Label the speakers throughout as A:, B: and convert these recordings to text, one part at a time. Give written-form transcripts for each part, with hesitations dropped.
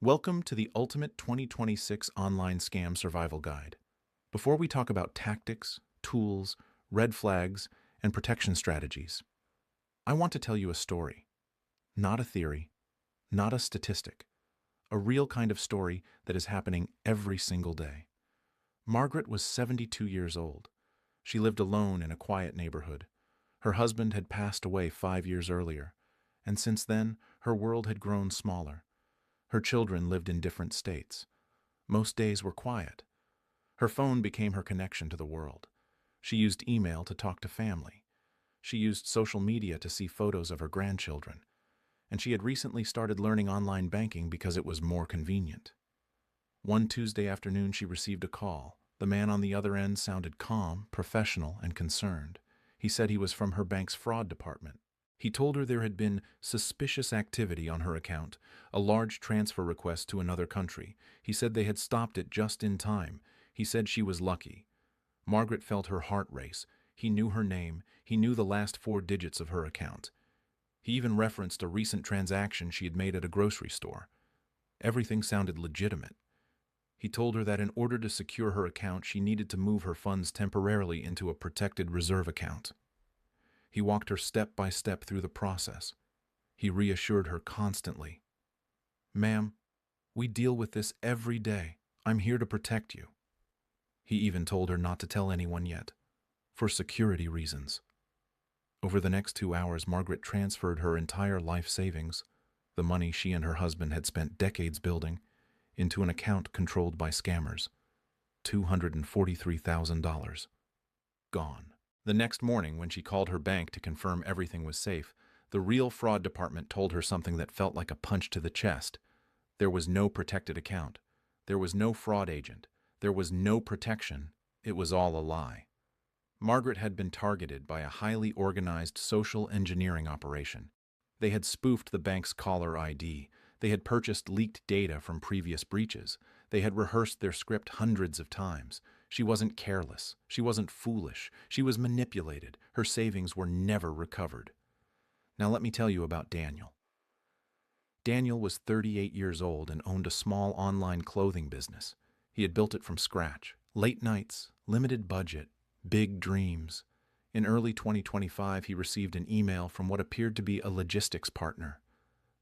A: Welcome to the Ultimate 2026 Online Scam Survival Guide. Before we talk about tactics, tools, red flags, and protection strategies, I want to tell you a story. Not a theory, not a statistic. A real kind of story that is happening every single day. Margaret was 72 years old. She lived alone in a quiet neighborhood. Her husband had passed away 5 years earlier, and since then, her world had grown smaller. Her children lived in different states. Most days were quiet. Her phone became her connection to the world. She used email to talk to family. She used social media to see photos of her grandchildren. And she had recently started learning online banking because it was more convenient. One Tuesday afternoon, she received a call. The man on the other end sounded calm, professional, and concerned. He said he was from her bank's fraud department. He told her there had been suspicious activity on her account, a large transfer request to another country. He said they had stopped it just in time. He said she was lucky. Margaret felt her heart race. He knew her name. He knew the last 4 digits of her account. He even referenced a recent transaction she had made at a grocery store. Everything sounded legitimate. He told her that in order to secure her account, she needed to move her funds temporarily into a protected reserve account. He walked her step by step through the process. He reassured her constantly. "Ma'am, we deal with this every day. I'm here to protect you." He even told her not to tell anyone yet, for security reasons. Over the next 2 hours, Margaret transferred her entire life savings, the money she and her husband had spent decades building, into an account controlled by scammers. $243,000. Gone. The next morning, when she called her bank to confirm everything was safe, the real fraud department told her something that felt like a punch to the chest. There was no protected account. There was no fraud agent. There was no protection. It was all a lie. Margaret had been targeted by a highly organized social engineering operation. They had spoofed the bank's caller ID. They had purchased leaked data from previous breaches. They had rehearsed their script hundreds of times. She wasn't careless. She wasn't foolish. She was manipulated. Her savings were never recovered. Now let me tell you about Daniel. Daniel was 38 years old and owned a small online clothing business. He had built it from scratch. Late nights, limited budget, big dreams. In early 2025, he received an email from what appeared to be a logistics partner.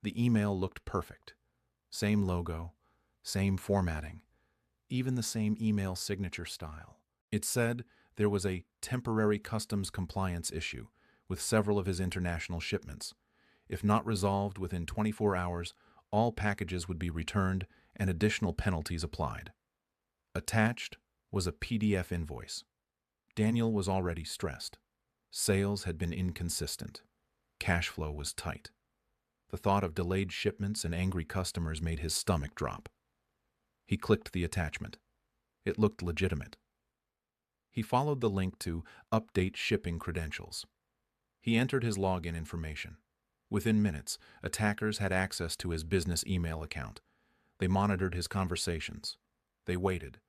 A: The email looked perfect. Same logo, same formatting, even the same email signature style. It said there was a temporary customs compliance issue with several of his international shipments. If not resolved within 24 hours, all packages would be returned and additional penalties applied. Attached was a PDF invoice. Daniel was already stressed. Sales had been inconsistent. Cash flow was tight. The thought of delayed shipments and angry customers made his stomach drop. He clicked the attachment. It looked legitimate. He followed the link to update shipping credentials. He entered his login information. Within minutes, attackers had access to his business email account. They monitored his conversations. They waited.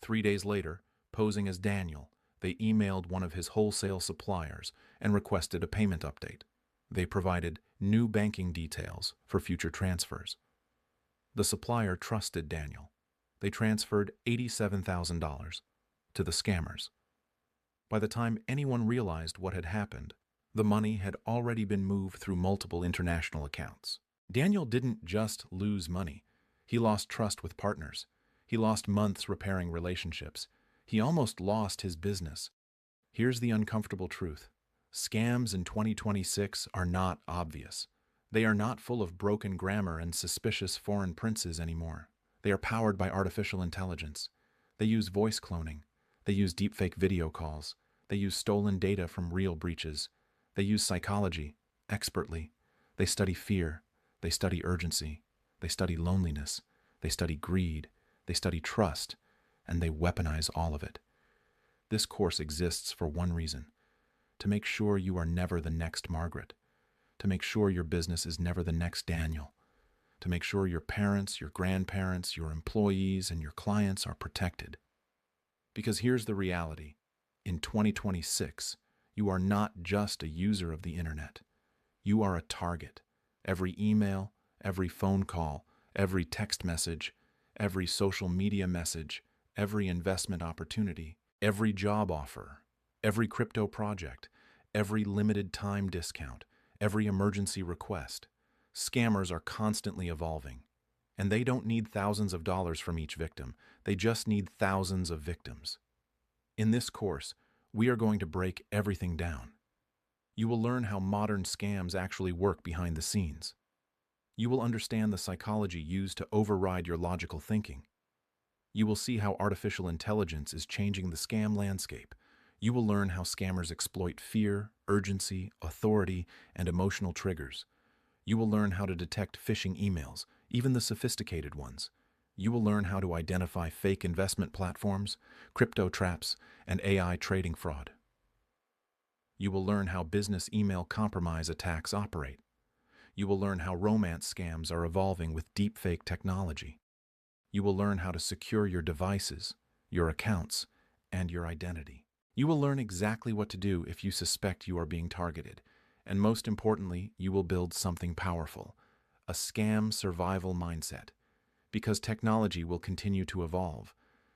A: 3 days later, posing as Daniel, they emailed one of his wholesale suppliers and requested a payment update. They provided new banking details for future transfers. The supplier trusted Daniel. They transferred $87,000 to the scammers. By the time anyone realized what had happened, the money had already been moved through multiple international accounts. Daniel didn't just lose money. He lost trust with partners. He lost months repairing relationships. He almost lost his business. Here's the uncomfortable truth. Scams in 2026 are not obvious. They are not full of broken grammar and suspicious foreign princes anymore. They are powered by artificial intelligence. They use voice cloning. They use deepfake video calls. They use stolen data from real breaches. They use psychology expertly. They study fear. They study urgency. They study loneliness. They study greed. They study trust. And they weaponize all of it. This course exists for one reason: to make sure you are never the next Margaret, to make sure your business is never the next Daniel, to make sure your parents, your grandparents, your employees, and your clients are protected. Because here's the reality. In 2026, you are not just a user of the internet. You are a target. Every email, every phone call, Every text message, every social media message, every investment opportunity, every job offer, every crypto project, every limited time discount, every emergency request. Scammers are constantly evolving, and they don't need thousands of dollars from each victim. They just need thousands of victims. In this course, we are going to break everything down. You will learn how modern scams actually work behind the scenes. You will understand the psychology used to override your logical thinking. You will see how artificial intelligence is changing the scam landscape. You will learn how scammers exploit fear, urgency, authority, and emotional triggers. You will learn how to detect phishing emails, even the sophisticated ones. You will learn how to identify fake investment platforms, crypto traps, and AI trading fraud. You will learn how business email compromise attacks operate. You will learn how romance scams are evolving with deepfake technology. You will learn how to secure your devices, your accounts, and your identity. You will learn exactly what to do if you suspect you are being targeted. And most importantly, you will build something powerful, a scam survival mindset. Because technology will continue to evolve,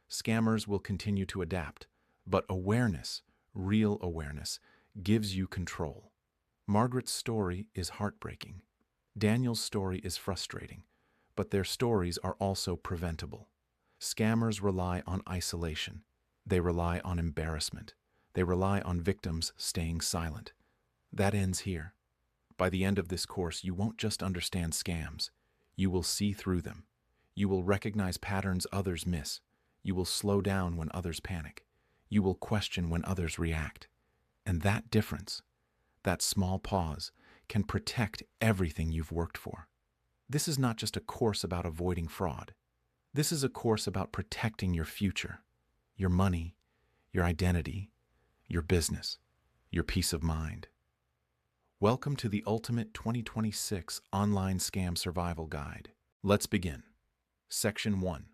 A: scammers will continue to adapt, but awareness, real awareness, gives you control. Margaret's story is heartbreaking. Daniel's story is frustrating, but their stories are also preventable. Scammers rely on isolation. They rely on embarrassment. They rely on victims staying silent. That ends here. By the end of this course, you won't just understand scams. You will see through them. You will recognize patterns others miss. You will slow down when others panic. You will question when others react. And that difference, that small pause, can protect everything you've worked for. This is not just a course about avoiding fraud. This is a course about protecting your future, your money, your identity, your business, your peace of mind. Welcome to the Ultimate 2026 Online Scam Survival Guide. Let's begin. Section 1.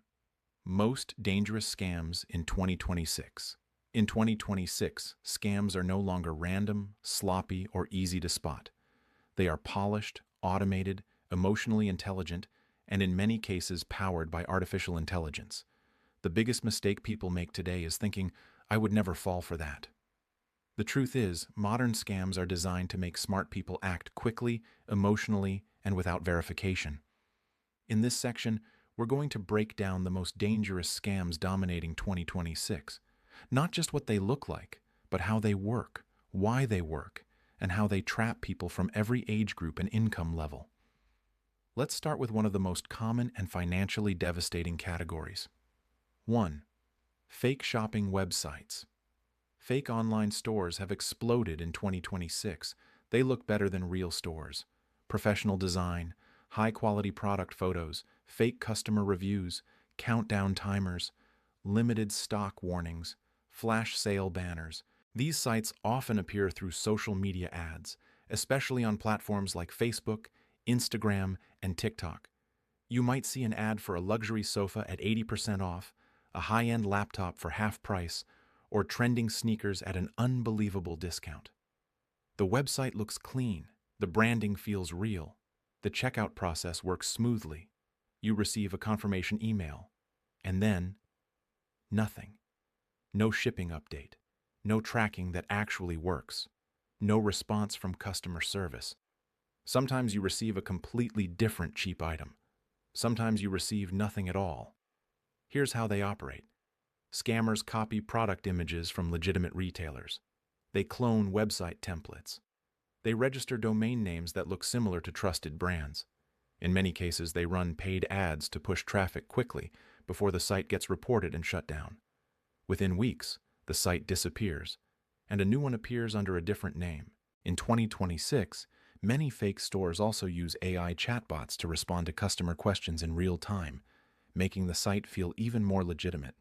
A: Most Dangerous Scams in 2026. In 2026, scams are no longer random, sloppy, or easy to spot. They are polished, automated, emotionally intelligent, and in many cases powered by artificial intelligence. The biggest mistake people make today is thinking, "I would never fall for that." The truth is, modern scams are designed to make smart people act quickly, emotionally, and without verification. In this section, we're going to break down the most dangerous scams dominating 2026. Not just what they look like, but how they work, why they work, and how they trap people from every age group and income level. Let's start with one of the most common and financially devastating categories. 1. Fake shopping websites. Fake online stores have exploded in 2026. They look better than real stores. Professional design, high-quality product photos, fake customer reviews, countdown timers, limited stock warnings, flash sale banners. These sites often appear through social media ads, especially on platforms like Facebook, Instagram, and TikTok. You might see an ad for a luxury sofa at 80% off, a high-end laptop for half price, or trending sneakers at an unbelievable discount. The website looks clean, the branding feels real, the checkout process works smoothly. You receive a confirmation email, and then nothing. No shipping update, no tracking that actually works, no response from customer service. Sometimes you receive a completely different cheap item. Sometimes you receive nothing at all. Here's how they operate. Scammers copy product images from legitimate retailers. They clone website templates. They register domain names that look similar to trusted brands. In many cases, they run paid ads to push traffic quickly before the site gets reported and shut down. Within weeks, the site disappears, and a new one appears under a different name. In 2026, many fake stores also use AI chatbots to respond to customer questions in real time, making the site feel even more legitimate.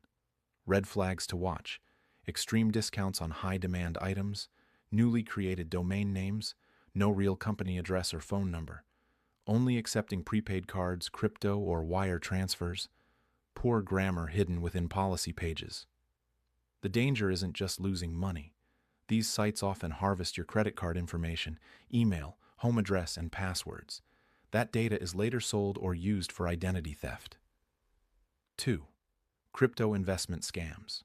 A: Red flags to watch: extreme discounts on high-demand items, newly created domain names, no real company address or phone number, only accepting prepaid cards, crypto, or wire transfers, poor grammar hidden within policy pages. The danger isn't just losing money. These sites often harvest your credit card information, email, home address, and passwords. That data is later sold or used for identity theft. 2. Crypto investment scams.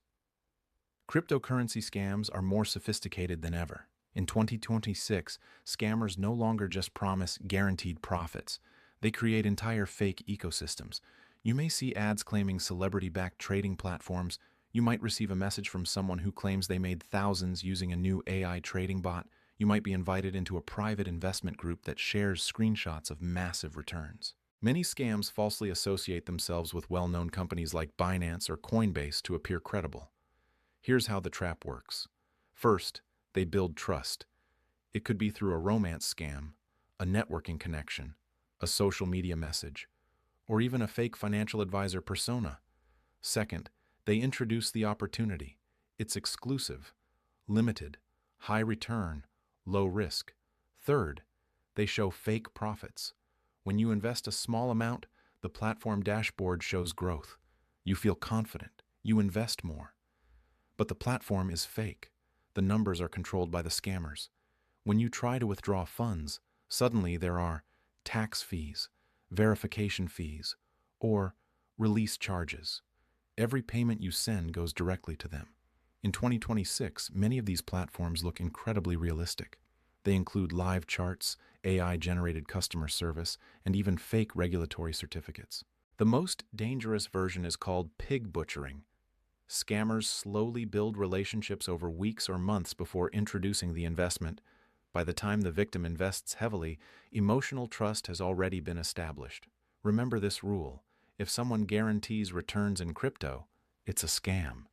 A: Cryptocurrency scams are more sophisticated than ever. In 2026, scammers no longer just promise guaranteed profits. They create entire fake ecosystems. You may see ads claiming celebrity-backed trading platforms. You might receive a message from someone who claims they made thousands using a new AI trading bot. You might be invited into a private investment group that shares screenshots of massive returns. Many scams falsely associate themselves with well-known companies like Binance or Coinbase to appear credible. Here's how the trap works. First, they build trust. It could be through a romance scam, a networking connection, a social media message, or even a fake financial advisor persona. Second, they introduce the opportunity. It's exclusive, limited, high return, low risk. Third, they show fake profits. When you invest a small amount, the platform dashboard shows growth. You feel confident. You invest more. But the platform is fake. The numbers are controlled by the scammers. When you try to withdraw funds, suddenly there are tax fees, verification fees, or release charges. Every payment you send goes directly to them. In 2026, many of these platforms look incredibly realistic. They include live charts, AI-generated customer service, and even fake regulatory certificates. The most dangerous version is called pig butchering. Scammers slowly build relationships over weeks or months before introducing the investment. By the time the victim invests heavily, emotional trust has already been established. Remember this rule: if someone guarantees returns in crypto, it's a scam.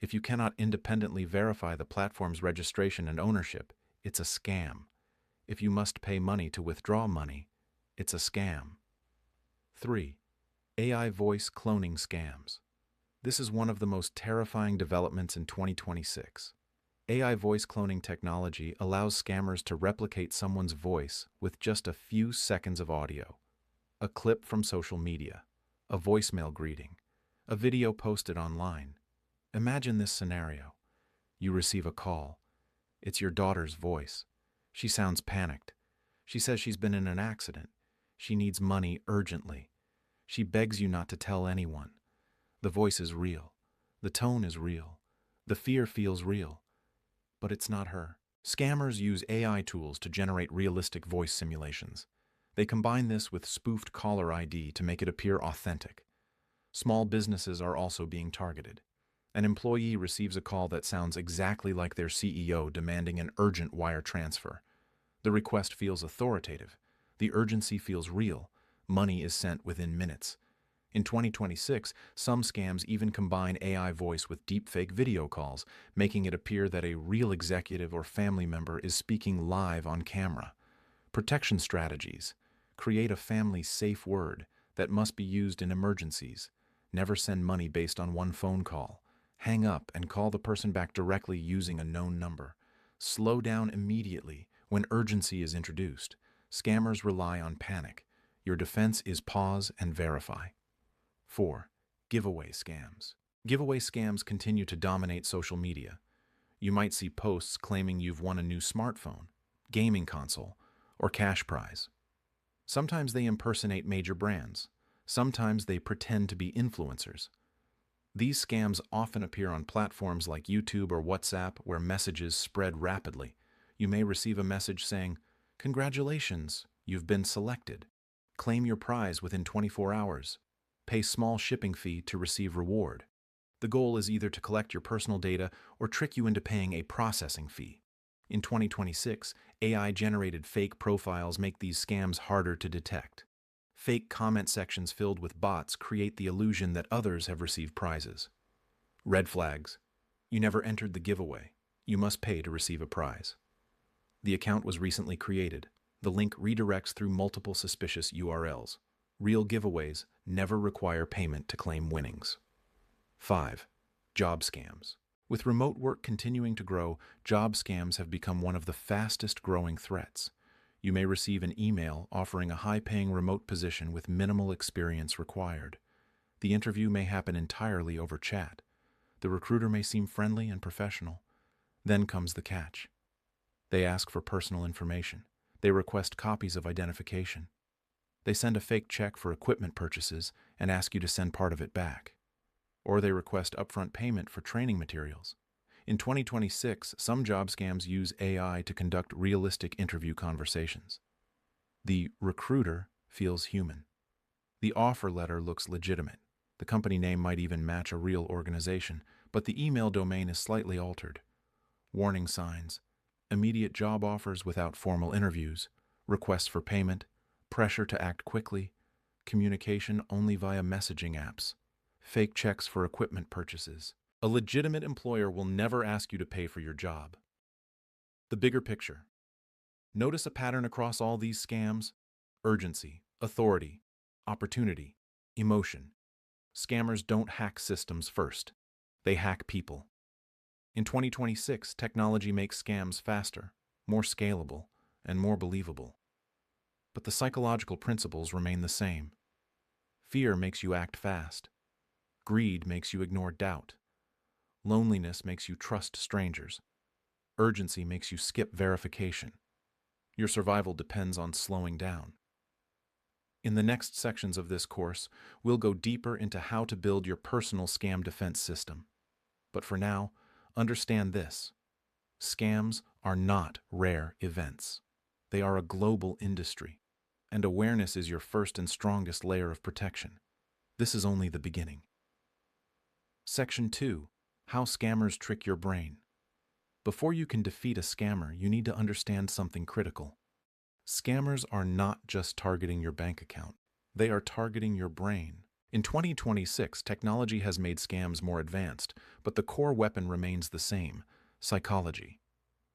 A: If you cannot independently verify the platform's registration and ownership, it's a scam. If you must pay money to withdraw money, it's a scam. 3. AI voice cloning scams. This is one of the most terrifying developments in 2026. AI voice cloning technology allows scammers to replicate someone's voice with just a few seconds of audio. A clip from social media, a voicemail greeting, a video posted online. Imagine this scenario. You receive a call. It's your daughter's voice. She sounds panicked. She says she's been in an accident. She needs money urgently. She begs you not to tell anyone. The voice is real. The tone is real. The fear feels real. But it's not her. Scammers use AI tools to generate realistic voice simulations. They combine this with spoofed caller ID to make it appear authentic. Small businesses are also being targeted. An employee receives a call that sounds exactly like their CEO demanding an urgent wire transfer. The request feels authoritative. The urgency feels real. Money is sent within minutes. In 2026, some scams even combine AI voice with deepfake video calls, making it appear that a real executive or family member is speaking live on camera. Protection strategies. Create a family safe word that must be used in emergencies. Never send money based on one phone call. Hang up and call the person back directly using a known number. Slow down immediately when urgency is introduced. Scammers rely on panic. Your defense is pause and verify. 4. Giveaway scams. Giveaway scams continue to dominate social media. You might see posts claiming you've won a new smartphone, gaming console, or cash prize. Sometimes they impersonate major brands. Sometimes they pretend to be influencers. These scams often appear on platforms like YouTube or WhatsApp, where messages spread rapidly. You may receive a message saying, "Congratulations, you've been selected. Claim your prize within 24 hours. Pay small shipping fee to receive reward." The goal is either to collect your personal data or trick you into paying a processing fee. In 2026, AI-generated fake profiles make these scams harder to detect. Fake comment sections filled with bots create the illusion that others have received prizes. Red flags. You never entered the giveaway. You must pay to receive a prize. The account was recently created. The link redirects through multiple suspicious URLs. Real giveaways never require payment to claim winnings. 5. Job scams. With remote work continuing to grow, job scams have become one of the fastest growing threats. You may receive an email offering a high-paying remote position with minimal experience required. The interview may happen entirely over chat. The recruiter may seem friendly and professional. Then comes the catch. They ask for personal information. They request copies of identification. They send a fake check for equipment purchases and ask you to send part of it back. Or they request upfront payment for training materials. In 2026, some job scams use AI to conduct realistic interview conversations. The recruiter feels human. The offer letter looks legitimate. The company name might even match a real organization, but the email domain is slightly altered. Warning signs: immediate job offers without formal interviews, requests for payment, pressure to act quickly, communication only via messaging apps, fake checks for equipment purchases. A legitimate employer will never ask you to pay for your job. The bigger picture. Notice a pattern across all these scams: urgency, authority, opportunity, emotion. Scammers don't hack systems first. They hack people. In 2026, technology makes scams faster, more scalable, and more believable. But the psychological principles remain the same. Fear makes you act fast. Greed makes you ignore doubt. Loneliness makes you trust strangers. Urgency makes you skip verification. Your survival depends on slowing down. In the next sections of this course, we'll go deeper into how to build your personal scam defense system. But for now, understand this: scams are not rare events. They are a global industry, and awareness is your first and strongest layer of protection. This is only the beginning. Section 2: How Scammers Trick Your Brain. Before you can defeat a scammer, you need to understand something critical. Scammers are not just targeting your bank account. They are targeting your brain. In 2026, technology has made scams more advanced, but the core weapon remains the same: psychology.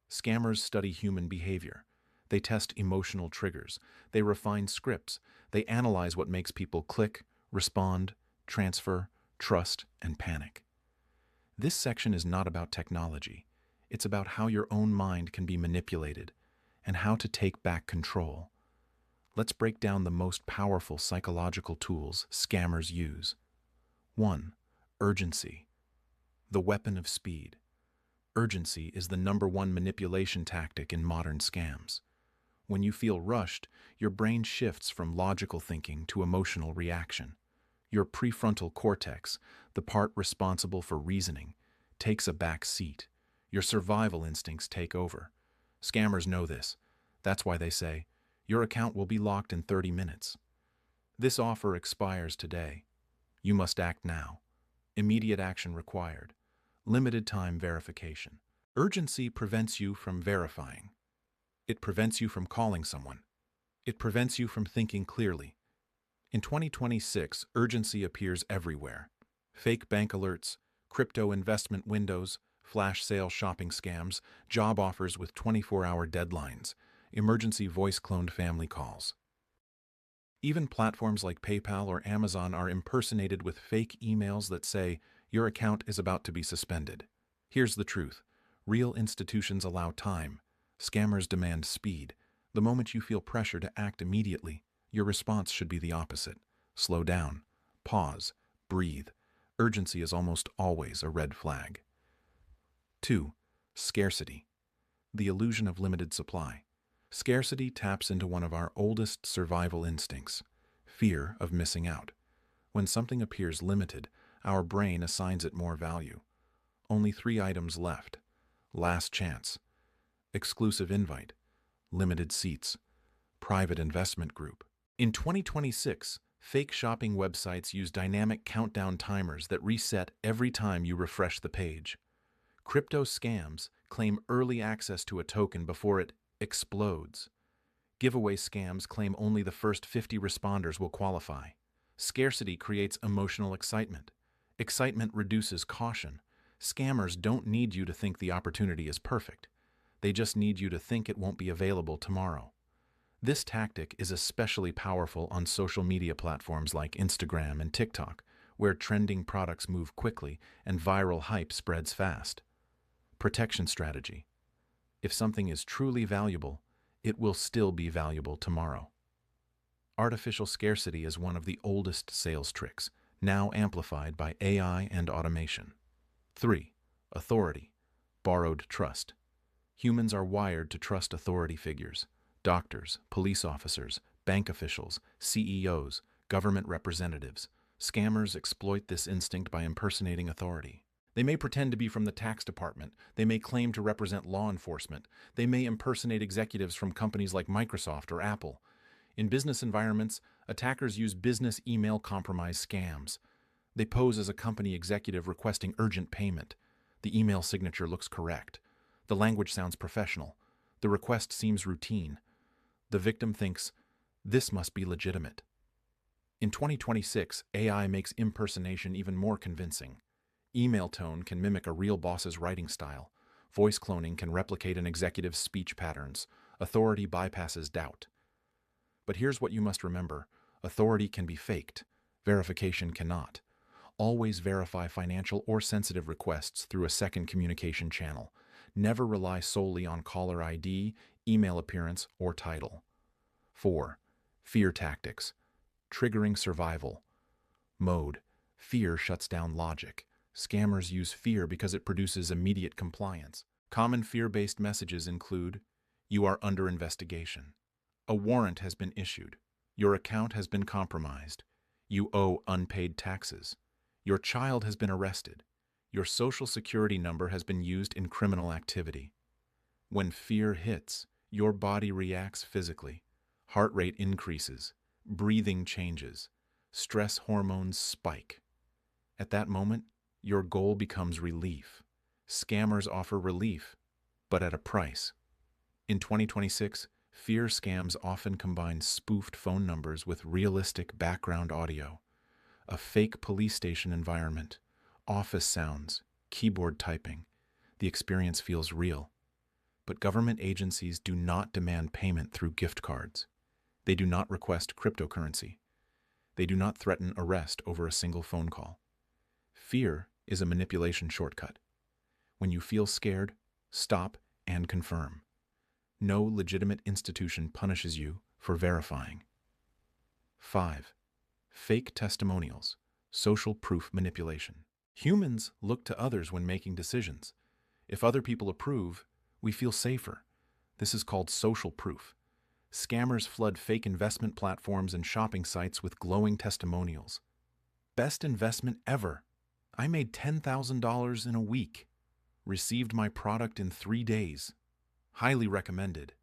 A: Scammers study human behavior. They test emotional triggers. They refine scripts. They analyze what makes people click, respond, transfer, trust, and panic. This section is not about technology. It's about how your own mind can be manipulated and how to take back control. Let's break down the most powerful psychological tools scammers use. 1. Urgency. The weapon of speed. Urgency is the #1 manipulation tactic in modern scams. When you feel rushed, your brain shifts from logical thinking to emotional reaction. Your prefrontal cortex, the part responsible for reasoning, takes a back seat. Your survival instincts take over. Scammers know this. That's why they say, "Your account will be locked in 30 minutes. This offer expires today. You must act now. Immediate action required. Limited time verification." Urgency prevents you from verifying. It prevents you from calling someone. It prevents you from thinking clearly. In 2026, urgency appears everywhere. Fake bank alerts, crypto investment windows, flash sale shopping scams, job offers with 24-hour deadlines, emergency voice-cloned family calls. Even platforms like PayPal or Amazon are impersonated with fake emails that say, "Your account is about to be suspended." Here's the truth: real institutions allow time. Scammers demand speed. The moment you feel pressure to act immediately, your response should be the opposite. Slow down. Pause. Breathe. Urgency is almost always a red flag. 2. Scarcity. The illusion of limited supply. Scarcity taps into one of our oldest survival instincts: fear of missing out. When something appears limited, our brain assigns it more value. Only 3 items left. Last chance. Exclusive invite. Limited seats. Private investment group. In 2026, fake shopping websites use dynamic countdown timers that reset every time you refresh the page. Crypto scams claim early access to a token before it explodes. Giveaway scams claim only the first 50 responders will qualify. Scarcity creates emotional excitement. Excitement reduces caution. Scammers don't need you to think the opportunity is perfect. They just need you to think it won't be available tomorrow. This tactic is especially powerful on social media platforms like Instagram and TikTok, where trending products move quickly and viral hype spreads fast. Protection strategy. If something is truly valuable, it will still be valuable tomorrow. Artificial scarcity is one of the oldest sales tricks, now amplified by AI and automation. 3. Authority. Borrowed trust. Humans are wired to trust authority figures: doctors, police officers, Bank officials, CEOs, government representatives. Scammers exploit this instinct by impersonating authority. They may pretend to be from the tax department. They may claim to represent law enforcement. They may impersonate executives from companies like Microsoft or Apple. In business environments, attackers use business email compromise scams. They pose as a company executive requesting urgent payment. The email signature looks correct. The language sounds professional. The request seems routine. The victim thinks, this must be legitimate. In 2026, AI makes impersonation even more convincing. Email tone can mimic a real boss's writing style. Voice cloning can replicate an executive's speech patterns. Authority bypasses doubt. But here's what you must remember. Authority can be faked. Verification cannot. Always verify financial or sensitive requests through a second communication channel. Never rely solely on caller ID, email appearance, or title. 4. Fear tactics. Triggering survival. Mode. Fear shuts down logic. Scammers use fear because it produces immediate compliance. Common fear-based messages include, you are under investigation. A warrant has been issued. Your account has been compromised. You owe unpaid taxes. Your child has been arrested. Your social security number has been used in criminal activity. When fear hits, your body reacts physically. Heart rate increases. Breathing changes. Stress hormones spike. At that moment, your goal becomes relief. Scammers offer relief, but at a price. In 2026, fear scams often combine spoofed phone numbers with realistic background audio, a fake police station environment, office sounds, keyboard typing. The experience feels real. But government agencies do not demand payment through gift cards. They do not request cryptocurrency. They do not threaten arrest over a single phone call. Fear is a manipulation shortcut. When you feel scared, stop and confirm. No legitimate institution punishes you for verifying. 5. Fake testimonials, social proof manipulation. Humans look to others when making decisions. If other people approve, we feel safer. This is called social proof. Scammers flood fake investment platforms and shopping sites with glowing testimonials. Best investment ever. I made $10,000 in a week. Received my product in 3 days. Highly recommended.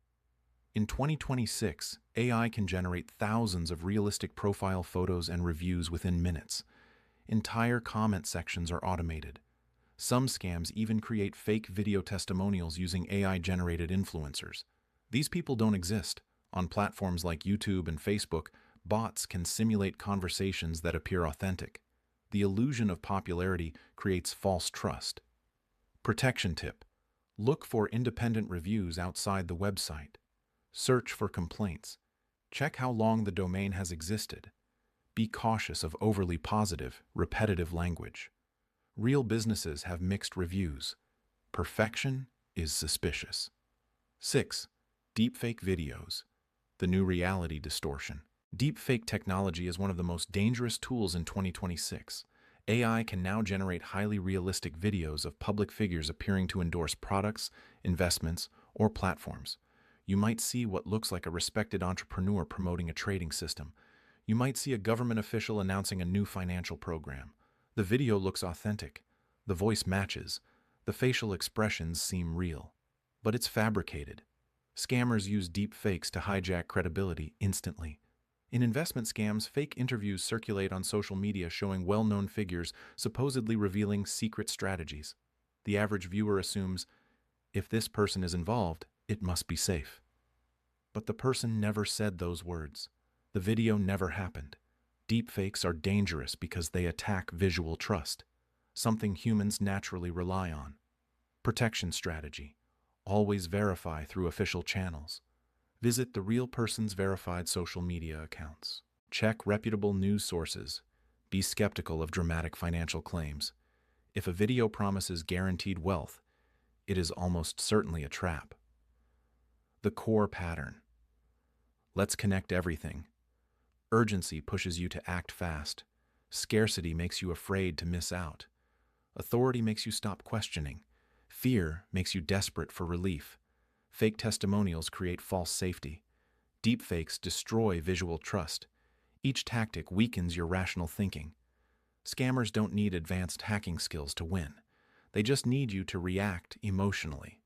A: In 2026, AI can generate thousands of realistic profile photos and reviews within minutes. Entire comment sections are automated. Some scams even create fake video testimonials using AI-generated influencers. These people don't exist. On platforms like YouTube and Facebook, bots can simulate conversations that appear authentic. The illusion of popularity creates false trust. Protection tip. Look for independent reviews outside the website. Search for complaints. Check how long the domain has existed. Be cautious of overly positive, repetitive language. Real businesses have mixed reviews. Perfection is suspicious. 6. Deepfake videos. The new reality distortion. Deepfake technology is one of the most dangerous tools in 2026. AI can now generate highly realistic videos of public figures appearing to endorse products, investments, or platforms. You might see what looks like a respected entrepreneur promoting a trading system. You might see a government official announcing a new financial program. The video looks authentic. The voice matches. The facial expressions seem real. But it's fabricated. Scammers use deep fakes to hijack credibility instantly. In investment scams, fake interviews circulate on social media showing well-known figures supposedly revealing secret strategies. The average viewer assumes, if this person is involved, it must be safe. But the person never said those words. The video never happened. Deepfakes are dangerous because they attack visual trust, something humans naturally rely on. Protection strategy. Always verify through official channels. Visit the real person's verified social media accounts. Check reputable news sources. Be skeptical of dramatic financial claims. If a video promises guaranteed wealth, it is almost certainly a trap. The core pattern. Let's connect everything. Urgency pushes you to act fast. Scarcity makes you afraid to miss out. Authority makes you stop questioning. Fear makes you desperate for relief. Fake testimonials create false safety. Deepfakes destroy visual trust. Each tactic weakens your rational thinking. Scammers don't need advanced hacking skills to win. They just need you to react emotionally.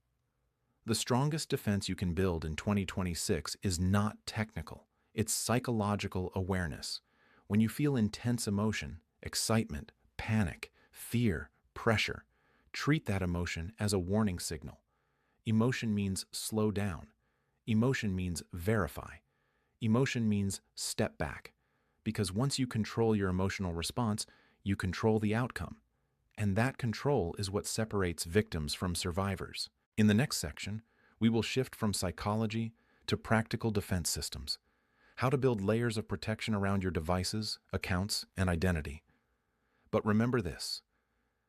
A: The strongest defense you can build in 2026 is not technical. It's psychological awareness. When you feel intense emotion, excitement, panic, fear, pressure, treat that emotion as a warning signal. Emotion means slow down. Emotion means verify. Emotion means step back. Because once you control your emotional response, you control the outcome. And that control is what separates victims from survivors. In the next section, we will shift from psychology to practical defense systems. How to build layers of protection around your devices, accounts, and identity. But remember this: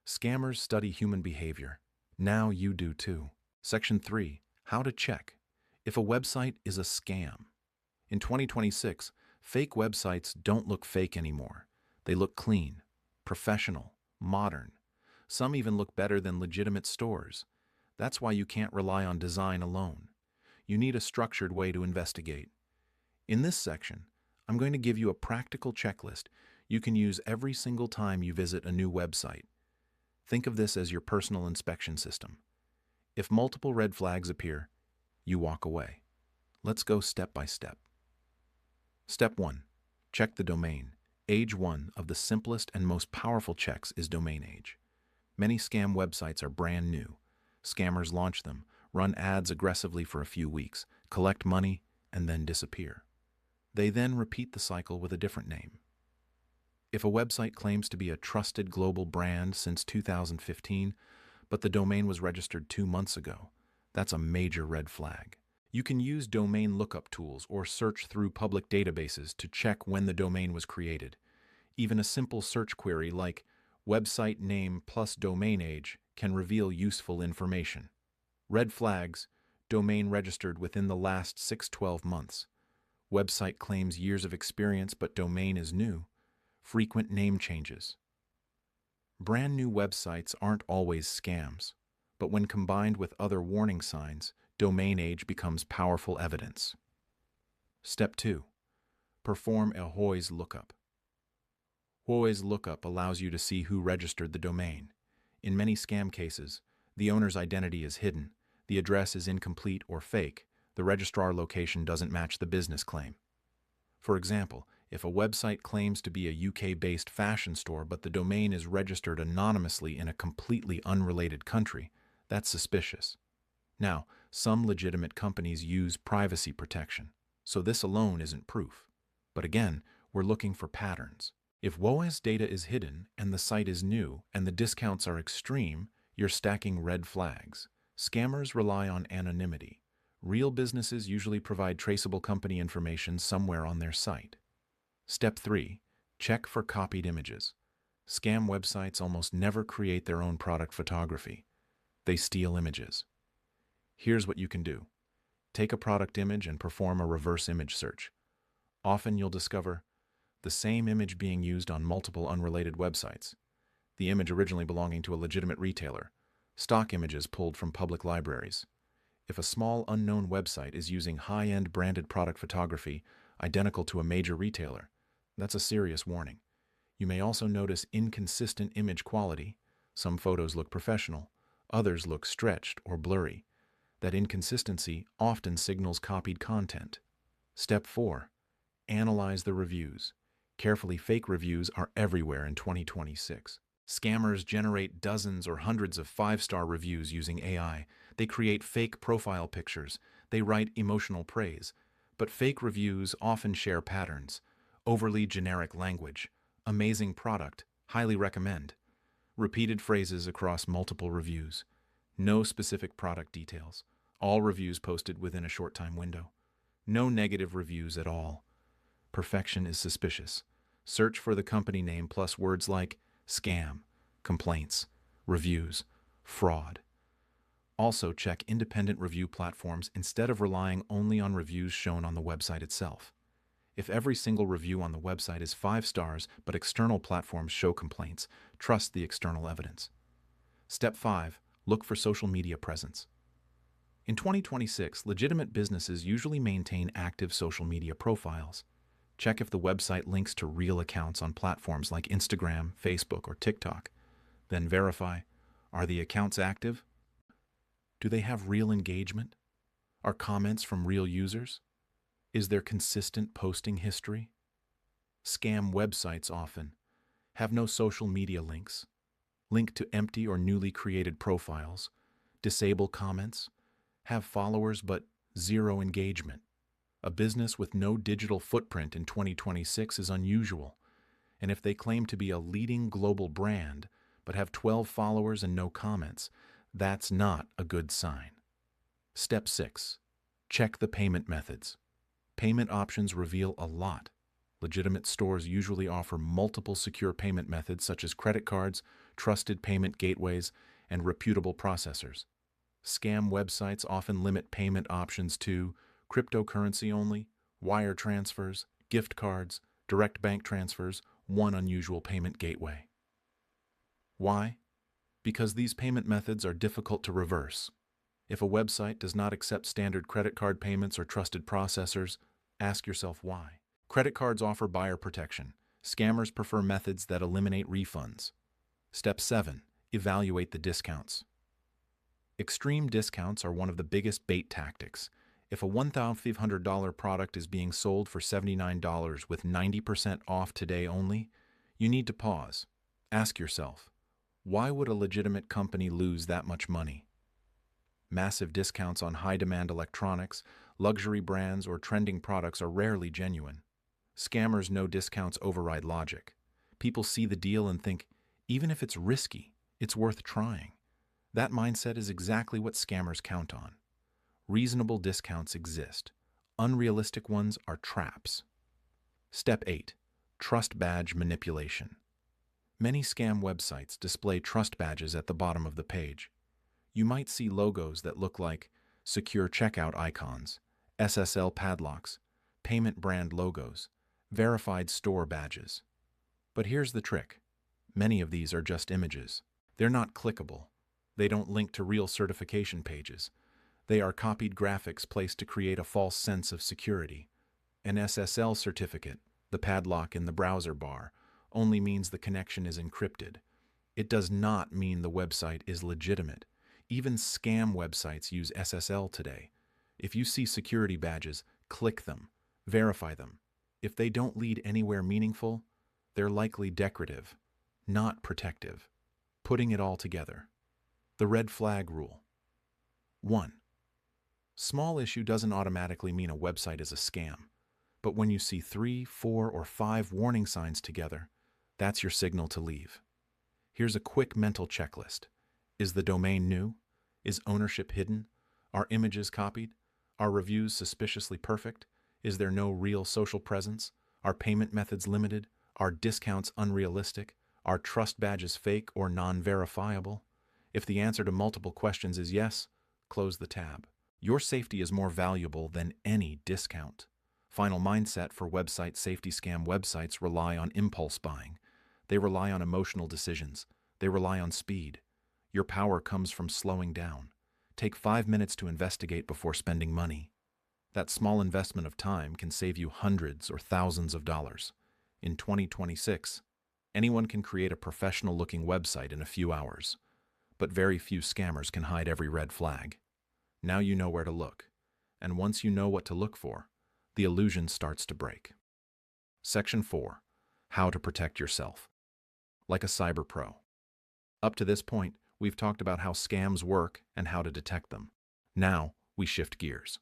A: scammers study human behavior. Now you do too. Section 3. How to check if a website is a scam. In 2026, fake websites don't look fake anymore. They look clean, professional, modern. Some even look better than legitimate stores. That's why you can't rely on design alone. You need a structured way to investigate. In this section, I'm going to give you a practical checklist you can use every single time you visit a new website. Think of this as your personal inspection system. If multiple red flags appear, you walk away. Let's go step by step. Step 1. Check the domain. Age 1 of the simplest and most powerful checks is domain age. Many scam websites are brand new. Scammers launch them, run ads aggressively for a few weeks, collect money, and then disappear. They then repeat the cycle with a different name. If a website claims to be a trusted global brand since 2015, but the domain was registered 2 months ago, that's a major red flag. You can use domain lookup tools or search through public databases to check when the domain was created. Even a simple search query like website name plus domain age can reveal useful information. Red flags: domain registered within the last 6-12 months. Website claims years of experience but domain is new. Frequent name changes. Brand new websites aren't always scams, but when combined with other warning signs, domain age becomes powerful evidence. Step 2. Perform a WHOIS lookup. WHOIS lookup allows you to see who registered the domain. In many scam cases, the owner's identity is hidden, the address is incomplete or fake, the registrar location doesn't match the business claim. For example, if a website claims to be a UK-based fashion store but the domain is registered anonymously in a completely unrelated country, that's suspicious. Now, some legitimate companies use privacy protection, so this alone isn't proof. But again, we're looking for patterns. If WHOIS data is hidden and the site is new and the discounts are extreme, you're stacking red flags. Scammers rely on anonymity. Real businesses usually provide traceable company information somewhere on their site. Step 3. Check for copied images. Scam websites almost never create their own product photography. They steal images. Here's what you can do. Take a product image and perform a reverse image search. Often you'll discover the same image being used on multiple unrelated websites. The image originally belonging to a legitimate retailer. Stock images pulled from public libraries. If a small unknown website is using high-end branded product photography identical to a major retailer, that's a serious warning. You may also notice inconsistent image quality. Some photos look professional, others look stretched or blurry. That inconsistency often signals copied content. Step 4. Analyze the reviews. Carefully, fake reviews are everywhere in 2026. Scammers generate dozens or hundreds of 5-star reviews using AI. They create fake profile pictures. They write emotional praise. But fake reviews often share patterns. Overly generic language. Amazing product. Highly recommend. Repeated phrases across multiple reviews. No specific product details. All reviews posted within a short time window. No negative reviews at all. Perfection is suspicious. Search for the company name plus words like scam, complaints, reviews, fraud. Also check independent review platforms instead of relying only on reviews shown on the website itself. If every single review on the website is 5 stars but external platforms show complaints, trust the external evidence. Step 5. Look for social media presence. In 2026, legitimate businesses usually maintain active social media profiles. Check if the website links to real accounts on platforms like Instagram, Facebook, or TikTok. Then verify, are the accounts active? Do they have real engagement? Are comments from real users? Is there consistent posting history? Scam websites often have no social media links, link to empty or newly created profiles, disable comments, have followers but zero engagement. A business with no digital footprint in 2026 is unusual, and if they claim to be a leading global brand but have 12 followers and no comments, that's not a good sign. Step 6. Check the payment methods. Payment options reveal a lot. Legitimate stores usually offer multiple secure payment methods such as credit cards, trusted payment gateways, and reputable processors. Scam websites often limit payment options to cryptocurrency only, wire transfers, gift cards, direct bank transfers, one unusual payment gateway. Why? Because these payment methods are difficult to reverse. If a website does not accept standard credit card payments or trusted processors, ask yourself why. Credit cards offer buyer protection. Scammers prefer methods that eliminate refunds. Step 7. Evaluate the discounts. Extreme discounts are one of the biggest bait tactics. If a $1,500 product is being sold for $79 with 90% off today only, you need to pause. Ask yourself, why would a legitimate company lose that much money? Massive discounts on high-demand electronics, luxury brands, or trending products are rarely genuine. Scammers know discounts override logic. People see the deal and think, even if it's risky, it's worth trying. That mindset is exactly what scammers count on. Reasonable discounts exist. Unrealistic ones are traps. Step 8. Trust badge manipulation. Many scam websites display trust badges at the bottom of the page. You might see logos that look like secure checkout icons, SSL padlocks, payment brand logos, verified store badges. But here's the trick. Many of these are just images. They're not clickable. They don't link to real certification pages. They are copied graphics placed to create a false sense of security. An SSL certificate, the padlock in the browser bar, only means the connection is encrypted. It does not mean the website is legitimate. Even scam websites use SSL today. If you see security badges, click them, verify them. If they don't lead anywhere meaningful, they're likely decorative, not protective. Putting it all together. The red flag rule. 1. Small issue doesn't automatically mean a website is a scam. But when you see 3, 4, or 5 warning signs together, that's your signal to leave. Here's a quick mental checklist. Is the domain new? Is ownership hidden? Are images copied? Are reviews suspiciously perfect? Is there no real social presence? Are payment methods limited? Are discounts unrealistic? Are trust badges fake or non-verifiable? If the answer to multiple questions is yes, close the tab. Your safety is more valuable than any discount. Final mindset for website safety. Scam websites rely on impulse buying. They rely on emotional decisions. They rely on speed. Your power comes from slowing down. Take 5 minutes to investigate before spending money. That small investment of time can save you hundreds or thousands of dollars. In 2026, anyone can create a professional-looking website in a few hours, but very few scammers can hide every red flag. Now you know where to look, and once you know what to look for, the illusion starts to break. Section 4. How to protect yourself. Like a cyber pro. Up to this point, we've talked about how scams work and how to detect them. Now, we shift gears.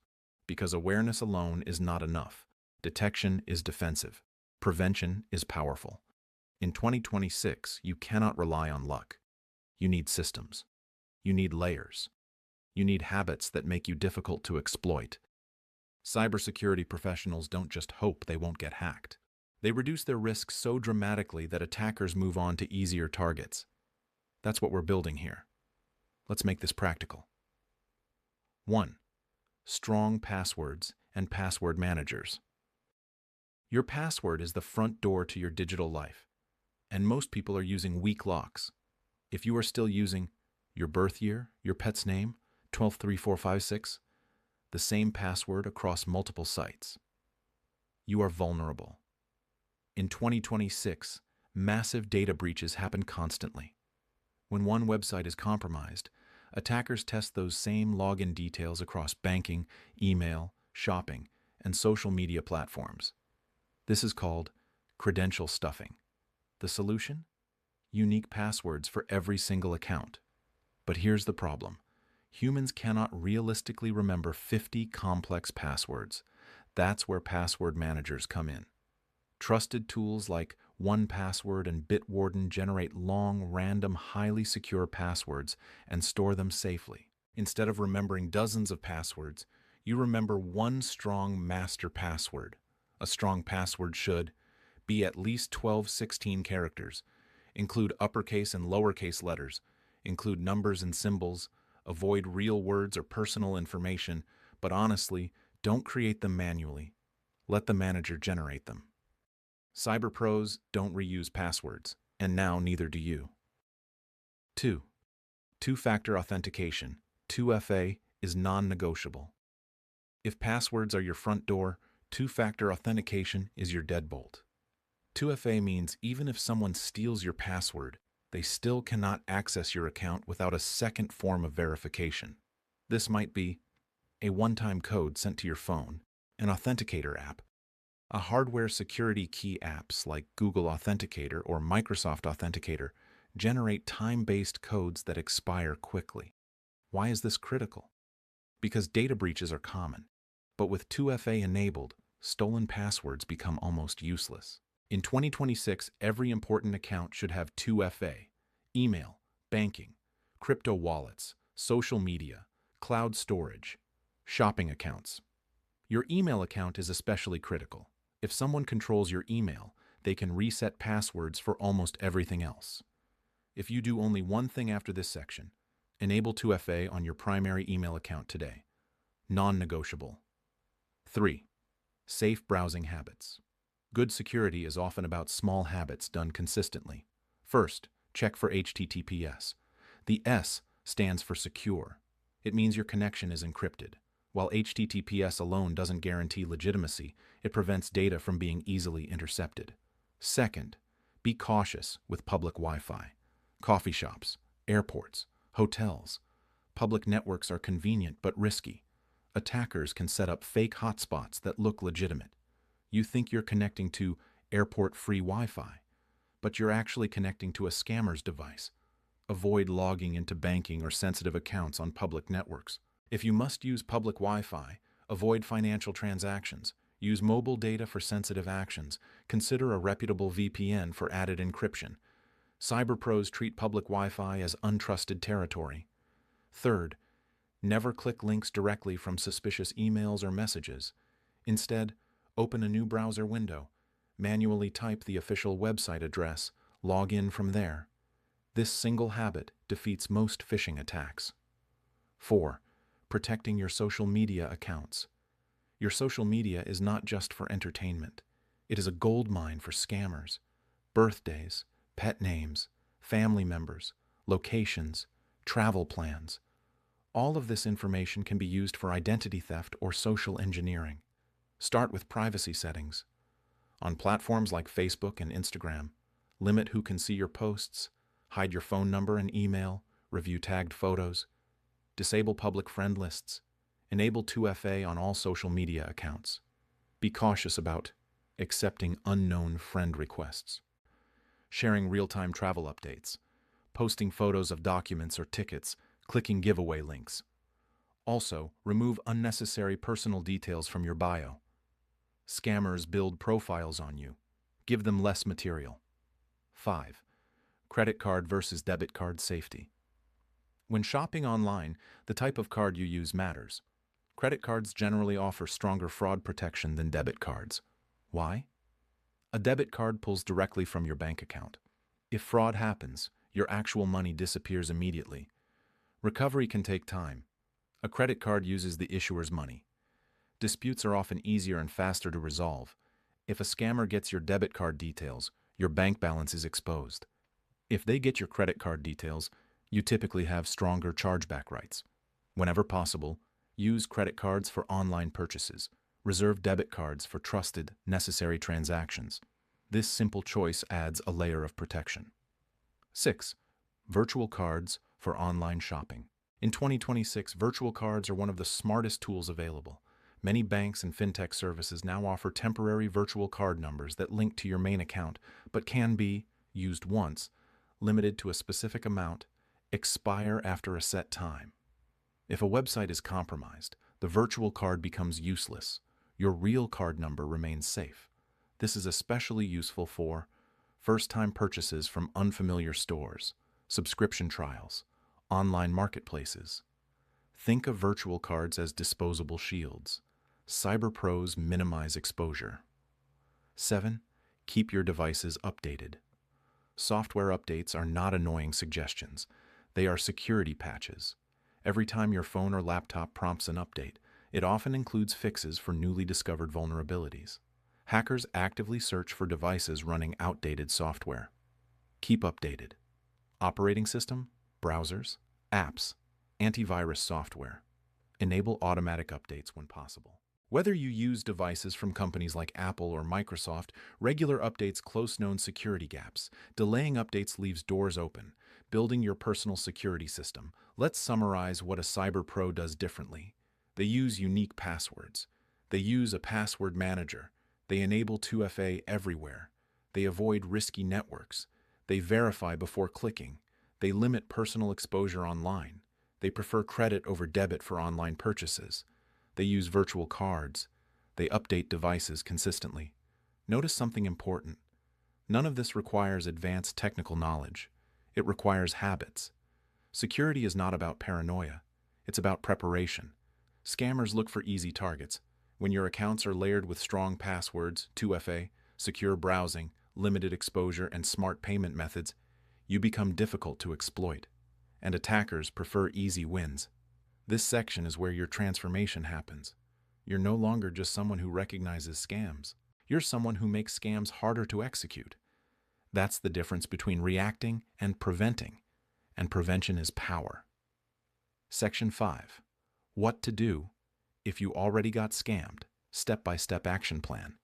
A: Because awareness alone is not enough. Detection is defensive. Prevention is powerful. In 2026, you cannot rely on luck. You need systems. You need layers. You need habits that make you difficult to exploit. Cybersecurity professionals don't just hope they won't get hacked. They reduce their risks so dramatically that attackers move on to easier targets. That's what we're building here. Let's make this practical. 1. Strong passwords and password managers. Your password is the front door to your digital life, and most people are using weak locks. If you are still using your birth year, your pet's name, 123456, the same password across multiple sites. You are vulnerable. In 2026, massive data breaches happen constantly. When one website is compromised, attackers test those same login details across banking, email, shopping, and social media platforms. This is called credential stuffing. The solution? Unique passwords for every single account. But here's the problem. Humans cannot realistically remember 50 complex passwords. That's where password managers come in. Trusted tools like 1Password and Bitwarden generate long, random, highly secure passwords and store them safely. Instead of remembering dozens of passwords, you remember one strong master password. A strong password should be at least 16 characters, include uppercase and lowercase letters, include numbers and symbols, avoid real words or personal information, but honestly, don't create them manually. Let the manager generate them. Cyber pros don't reuse passwords, and now neither do you. 2. Two-factor authentication, 2FA, is non-negotiable. If passwords are your front door, two-factor authentication is your deadbolt. 2FA means even if someone steals your password, they still cannot access your account without a second form of verification. This might be a one-time code sent to your phone, an authenticator app, a hardware security key. Apps like Google Authenticator or Microsoft Authenticator generate time-based codes that expire quickly. Why is this critical? Because data breaches are common, but with 2FA enabled, stolen passwords become almost useless. In 2026, every important account should have 2FA: email, banking, crypto wallets, social media, cloud storage, shopping accounts. Your email account is especially critical. If someone controls your email, they can reset passwords for almost everything else. If you do only one thing after this section, enable 2FA on your primary email account today. Non-negotiable. 3. Safe browsing habits. Good security is often about small habits done consistently. First, check for HTTPS. The S stands for secure. It means your connection is encrypted. While HTTPS alone doesn't guarantee legitimacy, it prevents data from being easily intercepted. Second, be cautious with public Wi-Fi. Coffee shops, airports, hotels. Public networks are convenient but risky. Attackers can set up fake hotspots that look legitimate. You think you're connecting to airport-free Wi-Fi, but you're actually connecting to a scammer's device. Avoid logging into banking or sensitive accounts on public networks. If you must use public Wi-Fi, avoid financial transactions. Use mobile data for sensitive actions. Consider a reputable VPN for added encryption. Cyber pros treat public Wi-Fi as untrusted territory. Third, never click links directly from suspicious emails or messages. Instead, open a new browser window. Manually type the official website address. Log in from there. This single habit defeats most phishing attacks. 4. Protecting your social media accounts. Your social media is not just for entertainment. It is a goldmine for scammers. Birthdays, pet names, family members, locations, travel plans. All of this information can be used for identity theft or social engineering. Start with privacy settings. On platforms like Facebook and Instagram, limit who can see your posts, hide your phone number and email, review tagged photos, disable public friend lists, enable 2FA on all social media accounts. Be cautious about accepting unknown friend requests. Sharing real-time travel updates, posting photos of documents or tickets, clicking giveaway links. Also, remove unnecessary personal details from your bio. Scammers build profiles on you. Give them less material. 5. Credit card versus debit card safety. When shopping online, the type of card you use matters. Credit cards generally offer stronger fraud protection than debit cards. Why? A debit card pulls directly from your bank account. If fraud happens, your actual money disappears immediately. Recovery can take time. A credit card uses the issuer's money. Disputes are often easier and faster to resolve. If a scammer gets your debit card details, your bank balance is exposed. If they get your credit card details, you typically have stronger chargeback rights. Whenever possible, use credit cards for online purchases. Reserve debit cards for trusted, necessary transactions. This simple choice adds a layer of protection. 6. Virtual cards for online shopping. In 2026, virtual cards are one of the smartest tools available. Many banks and fintech services now offer temporary virtual card numbers that link to your main account, but can be used once, limited to a specific amount, expire after a set time. If a website is compromised, the virtual card becomes useless. Your real card number remains safe. This is especially useful for first-time purchases from unfamiliar stores, subscription trials, online marketplaces. Think of virtual cards as disposable shields. Cyber pros minimize exposure. 7. Keep your devices updated. Software updates are not annoying suggestions. They are security patches. Every time your phone or laptop prompts an update, it often includes fixes for newly discovered vulnerabilities. Hackers actively search for devices running outdated software. Keep updated. Operating system, browsers, apps, antivirus software. Enable automatic updates when possible. Whether you use devices from companies like Apple or Microsoft, regular updates close known security gaps. Delaying updates leaves doors open. Building your personal security system. Let's summarize what a cyber pro does differently. They use unique passwords. They use a password manager. They enable 2FA everywhere. They avoid risky networks. They verify before clicking. They limit personal exposure online. They prefer credit over debit for online purchases. They use virtual cards. They update devices consistently. Notice something important. None of this requires advanced technical knowledge. It requires habits. Security is not about paranoia. It's about preparation. Scammers look for easy targets. When your accounts are layered with strong passwords, 2FA, secure browsing, limited exposure, and smart payment methods, you become difficult to exploit. And attackers prefer easy wins. This section is where your transformation happens. You're no longer just someone who recognizes scams. You're someone who makes scams harder to execute. That's the difference between reacting and preventing. And prevention is power. Section 5. What to do if you already got scammed. Step-by-step action plan.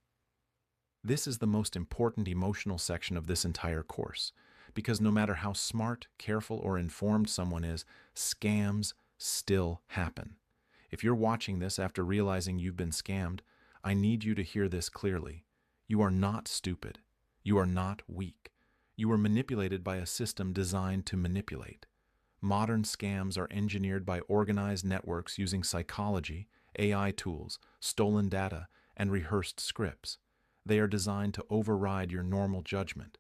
A: This is the most important emotional section of this entire course, because no matter how smart, careful, or informed someone is, scams still happen. If you're watching this after realizing you've been scammed, I need you to hear this clearly. You are not stupid. You are not weak. You were manipulated by a system designed to manipulate. Modern scams are engineered by organized networks using psychology, AI tools, stolen data, and rehearsed scripts. They are designed to override your normal judgment.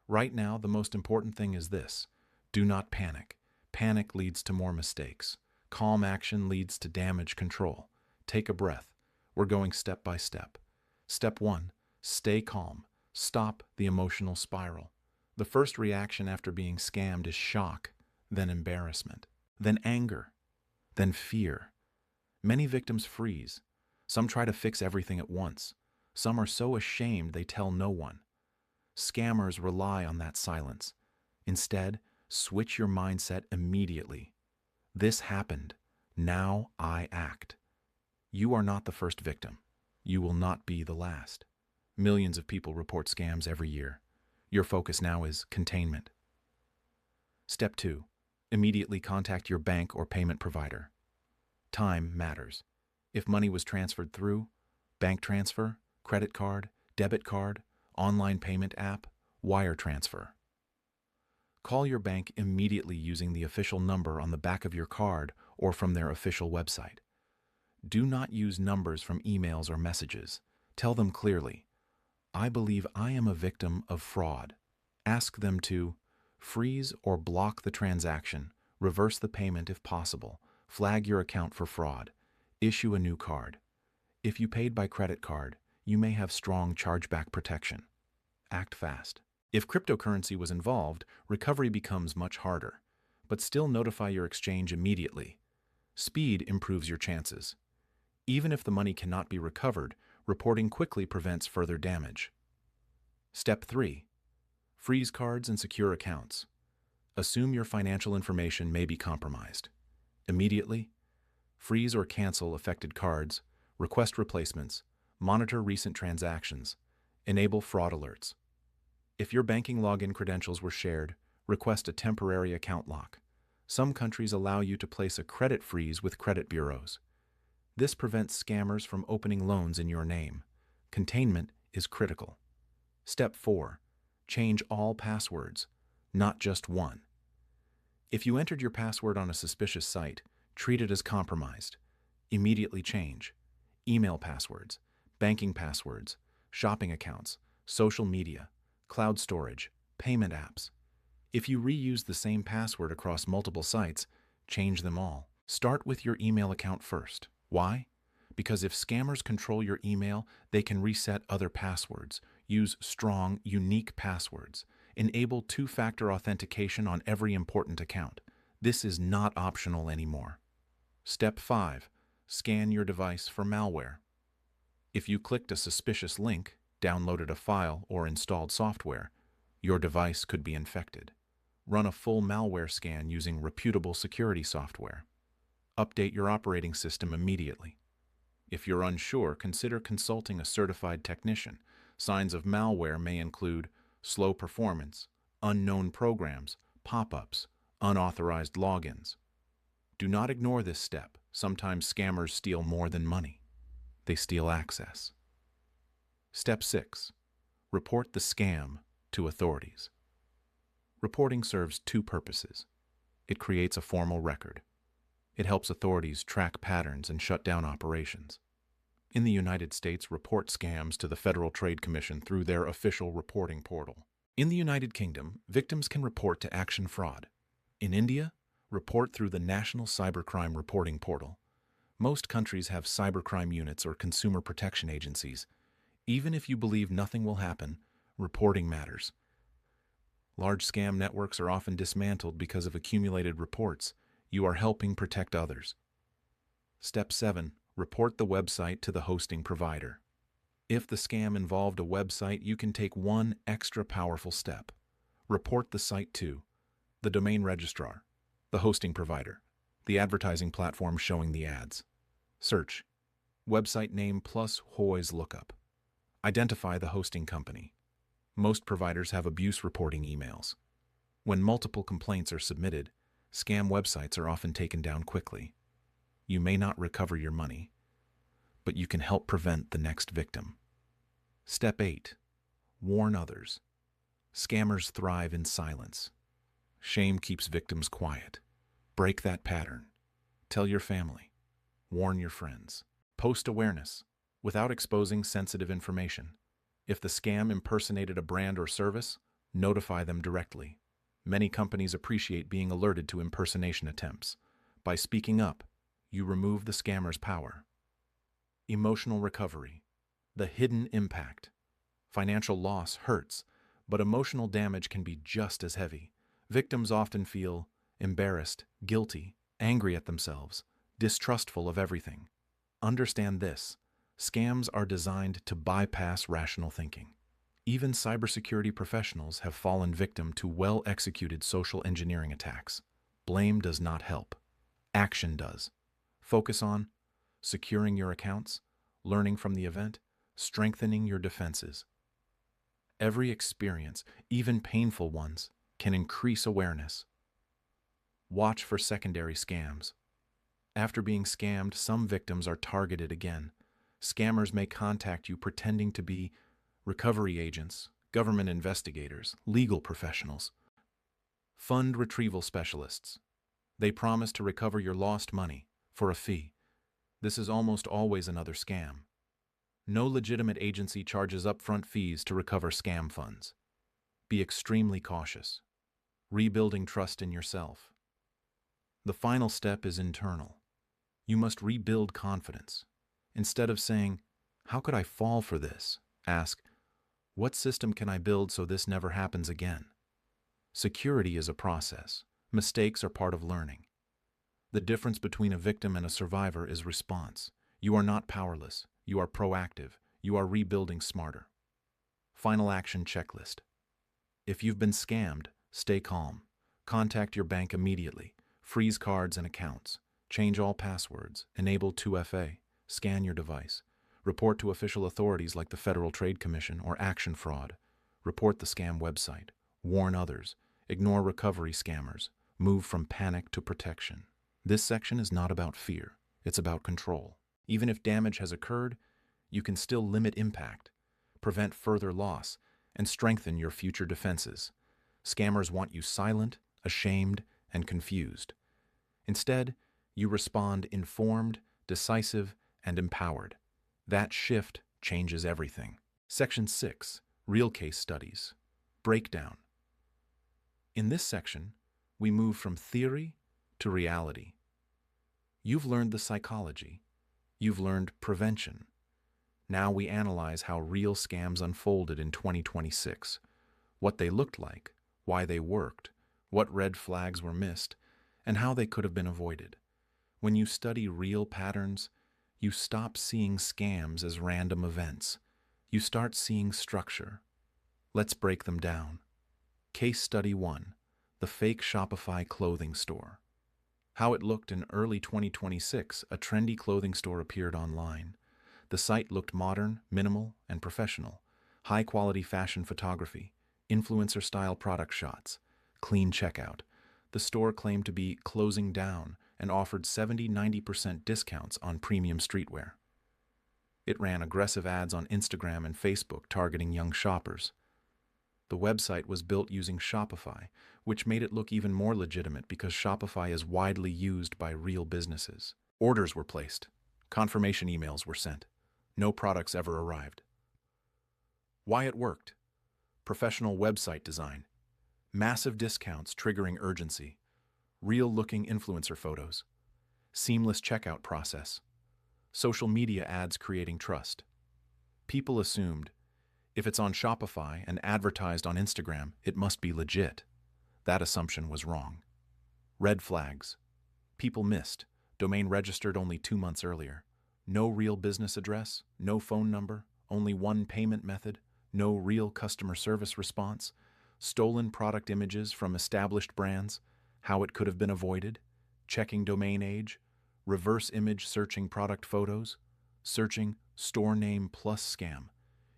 A: Right now, the most important thing is this: do not panic. Panic leads to more mistakes. Calm action leads to damage control. Take a breath. We're going step by step. Step 1. Stay calm. Stop the emotional spiral. The first reaction after being scammed is shock, then embarrassment, then anger, then fear. Many victims freeze. Some try to fix everything at once. Some are so ashamed they tell no one. Scammers rely on that silence. Instead, switch your mindset immediately. This happened. Now I act. You are not the first victim. You will not be the last. Millions of people report scams every year. Your focus now is containment. Step 2. Immediately contact your bank or payment provider. Time matters. If money was transferred through bank transfer, credit card, debit card, online payment app, wire transfer. Call your bank immediately using the official number on the back of your card or from their official website. Do not use numbers from emails or messages. Tell them clearly, I believe I am a victim of fraud. Ask them to freeze or block the transaction, reverse the payment if possible, flag your account for fraud, issue a new card. If you paid by credit card, you may have strong chargeback protection. Act fast. If cryptocurrency was involved, recovery becomes much harder, but still notify your exchange immediately. Speed improves your chances. Even if the money cannot be recovered, reporting quickly prevents further damage. Step 3. Freeze cards and secure accounts. Assume your financial information may be compromised. Immediately, Freeze or cancel affected cards, request replacements, monitor recent transactions, enable fraud alerts. If your banking login credentials were shared, request a temporary account lock. Some countries allow you to place a credit freeze with credit bureaus. This prevents scammers from opening loans in your name. Containment is critical. Step 4. Change all passwords, not just one. If you entered your password on a suspicious site, treat it as compromised. Immediately change. Email passwords, banking passwords, shopping accounts, social media, cloud storage, payment apps. If you reuse the same password across multiple sites, change them all. Start with your email account first. Why? Because if scammers control your email, they can reset other passwords, use strong, unique passwords, enable two-factor authentication on every important account. This is not optional anymore. Step 5. Scan your device for malware. If you clicked a suspicious link, downloaded a file, or installed software, your device could be infected. Run a full malware scan using reputable security software. Update your operating system immediately. If you're unsure, consider consulting a certified technician. Signs of malware may include slow performance, unknown programs, pop-ups, unauthorized logins. Do not ignore this step. Sometimes scammers steal more than money. They steal access. Step 6. Report the scam to authorities. Reporting serves two purposes. It creates a formal record. It helps authorities track patterns and shut down operations. In the United States, report scams to the Federal Trade Commission through their official reporting portal. In the United Kingdom, victims can report to Action Fraud. In India, report through the National Cybercrime Reporting Portal. Most countries have cybercrime units or consumer protection agencies. Even if you believe nothing will happen, reporting matters. Large scam networks are often dismantled because of accumulated reports. You are helping protect others. Step 7. Report the website to the hosting provider. If the scam involved a website, you can take one extra powerful step. Report the site to the domain registrar, the hosting provider, the advertising platform showing the ads. Search website name plus WHOIS lookup. Identify the hosting company. Most providers have abuse reporting emails. When multiple complaints are submitted, scam websites are often taken down quickly. You may not recover your money, but you can help prevent the next victim. Step 8. Warn others. Scammers thrive in silence. Shame keeps victims quiet. Break that pattern. Tell your family. Warn your friends. Post awareness without exposing sensitive information. If the scam impersonated a brand or service, notify them directly. Many companies appreciate being alerted to impersonation attempts. By speaking up, you remove the scammer's power. Emotional recovery. The hidden impact. Financial loss hurts, but emotional damage can be just as heavy. Victims often feel embarrassed, guilty, angry at themselves, distrustful of everything. Understand this: scams are designed to bypass rational thinking. Even cybersecurity professionals have fallen victim to well-executed social engineering attacks. Blame does not help. Action does. Focus on securing your accounts, learning from the event, strengthening your defenses. Every experience, even painful ones, can increase awareness. Watch for secondary scams. After being scammed, some victims are targeted again. Scammers may contact you pretending to be recovery agents, government investigators, legal professionals, fund retrieval specialists. They promise to recover your lost money for a fee. This is almost always another scam. No legitimate agency charges upfront fees to recover scam funds. Be extremely cautious. Rebuilding trust in yourself. The final step is internal. You must rebuild confidence. Instead of saying, "How could I fall for this?" ask, "What system can I build so this never happens again?" Security is a process. Mistakes are part of learning. The difference between a victim and a survivor is response. You are not powerless. You are proactive. You are rebuilding smarter. Final action checklist. If you've been scammed, stay calm. Contact your bank immediately. Freeze cards and accounts. Change all passwords, enable 2FA, scan your device, report to official authorities like the Federal Trade Commission or Action Fraud, report the scam website, warn others, ignore recovery scammers, move from panic to protection. This section is not about fear, it's about control. Even if damage has occurred, you can still limit impact, prevent further loss, and strengthen your future defenses. Scammers want you silent, ashamed, and confused. Instead, you respond informed, decisive, and empowered. That shift changes everything. Section 6. Real Case Studies. Breakdown. In this section, we move from theory to reality. You've learned the psychology. You've learned prevention. Now we analyze how real scams unfolded in 2026, what they looked like, why they worked, what red flags were missed, and how they could have been avoided. When you study real patterns, you stop seeing scams as random events. You start seeing structure. Let's break them down. Case Study 1. The fake Shopify clothing store. How it looked in early 2026, a trendy clothing store appeared online. The site looked modern, minimal, and professional. High-quality fashion photography, influencer-style product shots, clean checkout. The store claimed to be closing down and offered 70–90% discounts on premium streetwear. It ran aggressive ads on Instagram and Facebook targeting young shoppers. The website was built using Shopify, which made it look even more legitimate because Shopify is widely used by real businesses. Orders were placed. Confirmation emails were sent. No products ever arrived. Why it worked. Professional website design. Massive discounts triggering urgency. Real-looking influencer photos. Seamless checkout process. Social media ads creating trust. People assumed, if it's on Shopify and advertised on Instagram, it must be legit. That assumption was wrong. Red flags. People missed. Domain registered only 2 months earlier. No real business address, no phone number, only one payment method, no real customer service response, stolen product images from established brands, how it could have been avoided, checking domain age, reverse image searching product photos, searching store name plus scam,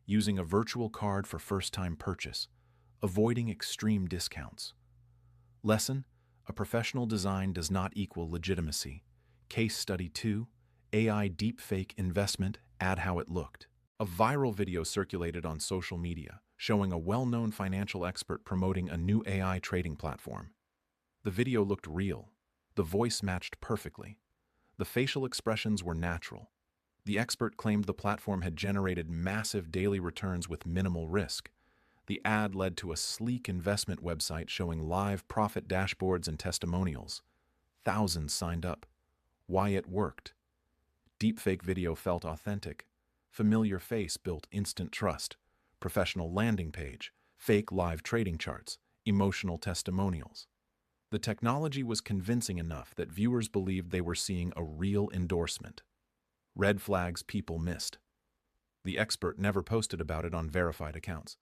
A: using a virtual card for first-time purchase, avoiding extreme discounts. Lesson: a professional design does not equal legitimacy. Case Study 2, AI Deepfake Investment, Add How It Looked. A viral video circulated on social media showing a well-known financial expert promoting a new AI trading platform. The video looked real. The voice matched perfectly. The facial expressions were natural. The expert claimed the platform had generated massive daily returns with minimal risk. The ad led to a sleek investment website showing live profit dashboards and testimonials. Thousands signed up. Why it worked. Deepfake video felt authentic. Familiar face built instant trust. Professional landing page, fake live trading charts, emotional testimonials. The technology was convincing enough that viewers believed they were seeing a real endorsement. Red flags people missed. The expert never posted about it on verified accounts.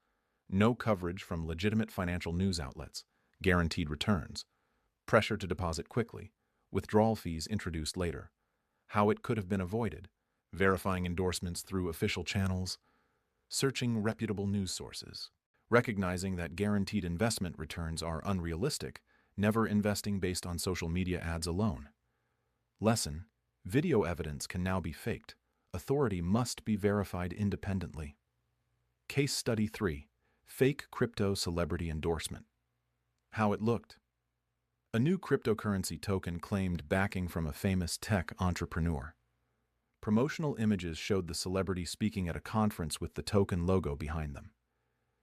A: No coverage from legitimate financial news outlets. Guaranteed returns. Pressure to deposit quickly. Withdrawal fees introduced later. How it could have been avoided. Verifying endorsements through official channels. Searching reputable news sources. Recognizing that guaranteed investment returns are unrealistic. Never investing based on social media ads alone. Lesson: video evidence can now be faked. Authority must be verified independently. Case Study 3. Fake Crypto Celebrity Endorsement. How it looked. A new cryptocurrency token claimed backing from a famous tech entrepreneur. Promotional images showed the celebrity speaking at a conference with the token logo behind them.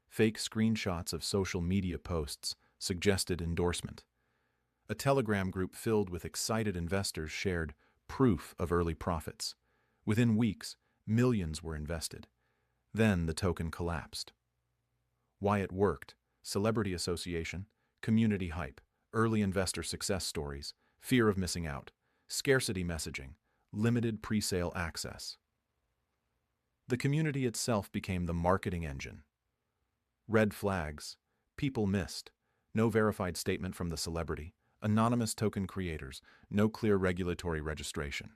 A: Fake screenshots of social media posts suggested endorsement. A Telegram group filled with excited investors shared proof of early profits. Within weeks, millions were invested. Then the token collapsed. Why it worked: celebrity association, community hype, early investor success stories, fear of missing out, scarcity messaging, limited pre-sale access. The community itself became the marketing engine. Red flags: people missed. No verified statement from the celebrity. Anonymous token creators, no clear regulatory registration.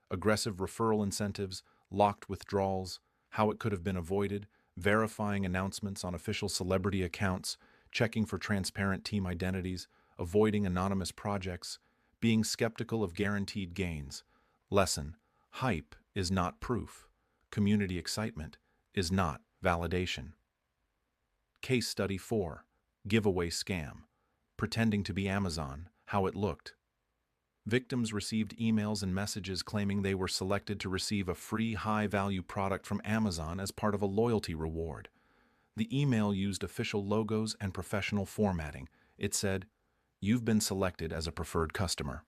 A: Aggressive referral incentives, locked withdrawals, how it could have been avoided, verifying announcements on official celebrity accounts, checking for transparent team identities, avoiding anonymous projects, being skeptical of guaranteed gains. Lesson: hype is not proof. Community excitement is not validation. Case Study 4. Giveaway Scam. Pretending to be Amazon, how it looked. Victims received emails and messages claiming they were selected to receive a free high-value product from Amazon as part of a loyalty reward. The email used official logos and professional formatting. It said, "You've been selected as a preferred customer."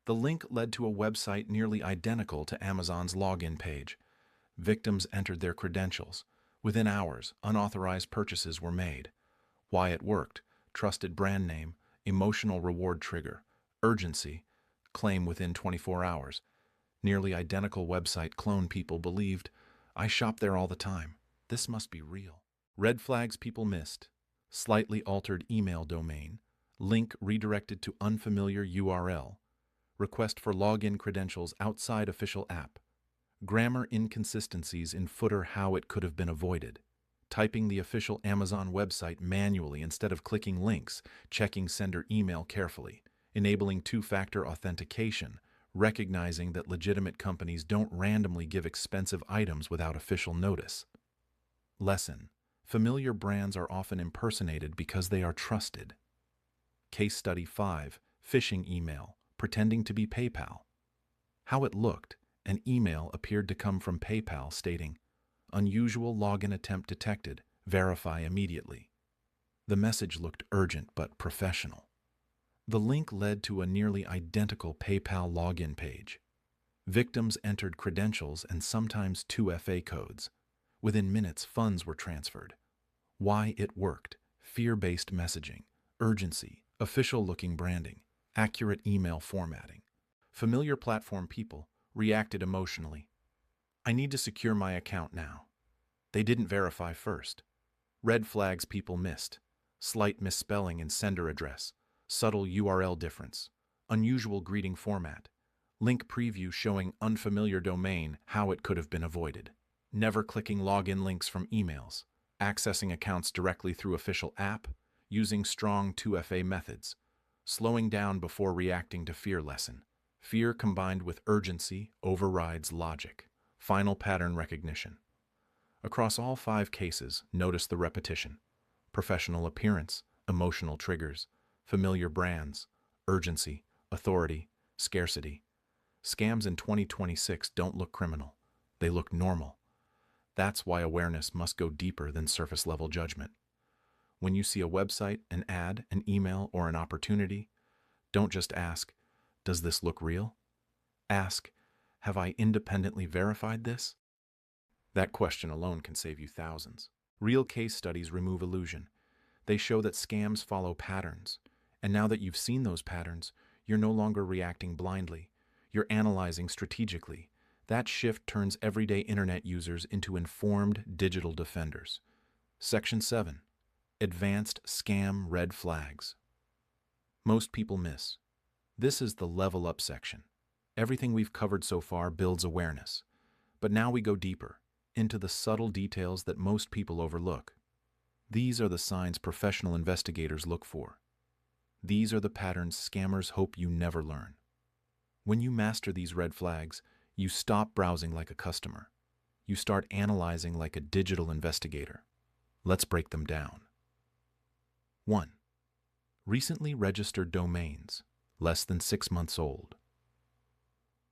A: The link led to a website nearly identical to Amazon's login page. Victims entered their credentials. Within hours, unauthorized purchases were made. Why it worked: trusted brand name, emotional reward trigger, urgency, claim within 24 hours. Nearly identical website clone. People believed, "I shop there all the time. This must be real." Red flags people missed: slightly altered email domain, link redirected to unfamiliar URL, request for login credentials outside official app, grammar inconsistencies in footer. How it could have been avoided: typing the official Amazon website manually instead of clicking links, checking sender email carefully, enabling two-factor authentication, recognizing that legitimate companies don't randomly give expensive items without official notice. Lesson: familiar brands are often impersonated because they are trusted. Case Study 5. Phishing email, pretending to be PayPal. How it looked: an email appeared to come from PayPal stating, "Unusual login attempt detected. Verify immediately." The message looked urgent but professional. The link led to a nearly identical PayPal login page. Victims entered credentials and sometimes 2FA codes. Within minutes, funds were transferred. Why it worked: fear-based messaging, urgency, official-looking branding, accurate email formatting. Familiar platform people reacted emotionally. "I need to secure my account now." They didn't verify first. Red flags people missed: slight misspelling in sender address, subtle URL difference, unusual greeting format, link preview showing unfamiliar domain. How it could have been avoided: never clicking login links from emails, accessing accounts directly through official app, using strong 2FA methods, slowing down before reacting to fear. Lesson: fear combined with urgency overrides logic. Final pattern recognition. Across all 5 cases, notice the repetition: professional appearance, emotional triggers, familiar brands, urgency, authority, scarcity. Scams in 2026 don't look criminal. They look normal. That's why awareness must go deeper than surface-level judgment. When you see a website, an ad, an email, or an opportunity, don't just ask, "Does this look real?" Ask, "Have I independently verified this?" That question alone can save you thousands. Real case studies remove illusion. They show that scams follow patterns. And now that you've seen those patterns, you're no longer reacting blindly. You're analyzing strategically. That shift turns everyday internet users into informed digital defenders. Section 7. Advanced Scam Red Flags. Most people miss. This is the level up section. Everything we've covered so far builds awareness. But now we go deeper, into the subtle details that most people overlook. These are the signs professional investigators look for. These are the patterns scammers hope you never learn. When you master these red flags, you stop browsing like a customer. You start analyzing like a digital investigator. Let's break them down. 1. Recently registered domains, less than 6 months old.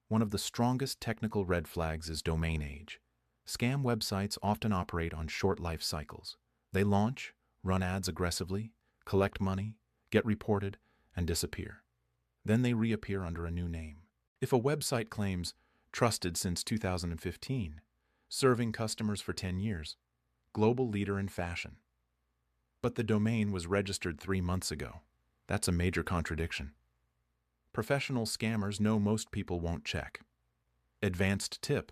A: One of the strongest technical red flags is domain age. Scam websites often operate on short life cycles. They launch, run ads aggressively, collect money, get reported, and disappear. Then they reappear under a new name. If a website claims, "Trusted since 2015, serving customers for 10 years, global leader in fashion," but the domain was registered 3 months ago, that's a major contradiction. Professional scammers know most people won't check. Advanced tip: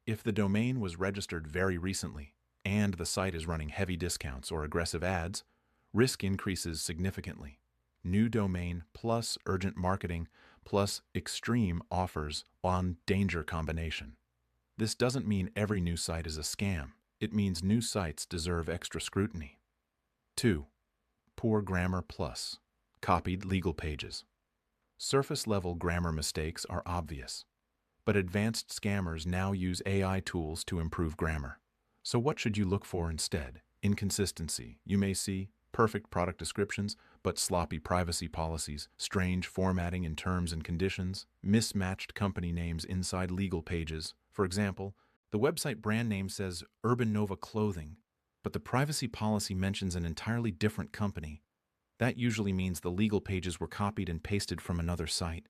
A: if the domain was registered very recently and the site is running heavy discounts or aggressive ads, risk increases significantly. New domain plus urgent marketing plus extreme offers on danger combination. This doesn't mean every new site is a scam. It means new sites deserve extra scrutiny. 2. Poor grammar plus copied legal pages. Surface-level grammar mistakes are obvious, but advanced scammers now use AI tools to improve grammar. So what should you look for instead? Inconsistency. You may see perfect product descriptions, but sloppy privacy policies, strange formatting in terms and conditions, mismatched company names inside legal pages. For example, the website brand name says Urban Nova Clothing, but the privacy policy mentions an entirely different company. That usually means the legal pages were copied and pasted from another site.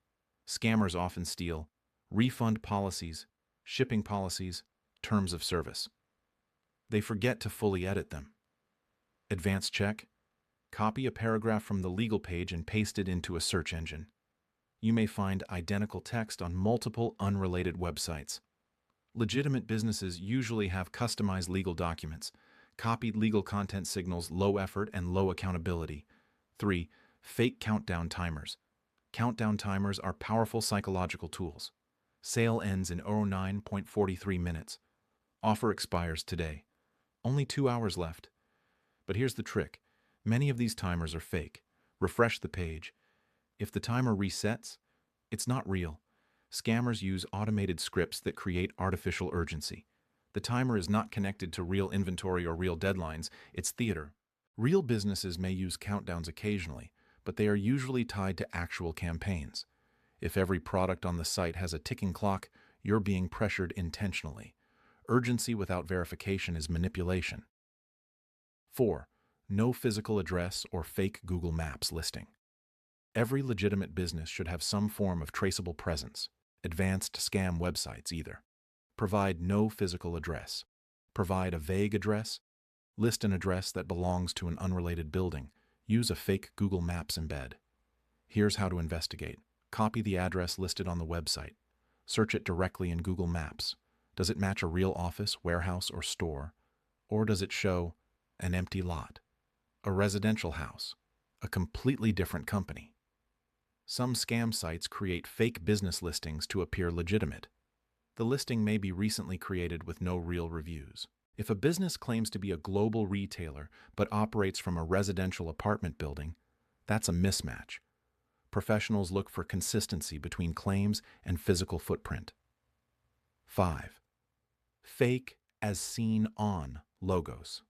A: Scammers often steal refund policies, shipping policies, terms of service. They forget to fully edit them. Advanced check. Copy a paragraph from the legal page and paste it into a search engine. You may find identical text on multiple unrelated websites. Legitimate businesses usually have customized legal documents. Copied legal content signals low effort and low accountability. 3. Fake countdown timers. Countdown timers are powerful psychological tools. Sale ends in 09.43 minutes. Offer expires today. Only 2 hours left. But here's the trick. Many of these timers are fake. Refresh the page. If the timer resets, it's not real. Scammers use automated scripts that create artificial urgency. The timer is not connected to real inventory or real deadlines. It's theater. Real businesses may use countdowns occasionally, but they are usually tied to actual campaigns. If every product on the site has a ticking clock, you're being pressured intentionally. Urgency without verification is manipulation. 4. No physical address or fake Google Maps listing. Every legitimate business should have some form of traceable presence. Advanced scam websites either. Provide no physical address. Provide a vague address. List an address that belongs to an unrelated building. Use a fake Google Maps embed. Here's how to investigate. Copy the address listed on the website. Search it directly in Google Maps. Does it match a real office, warehouse, or store? Or does it show an empty lot? A residential house? A completely different company? Some scam sites create fake business listings to appear legitimate. The listing may be recently created with no real reviews. If a business claims to be a global retailer but operates from a residential apartment building, that's a mismatch. Professionals look for consistency between claims and physical footprint. 5. Fake as seen on logos.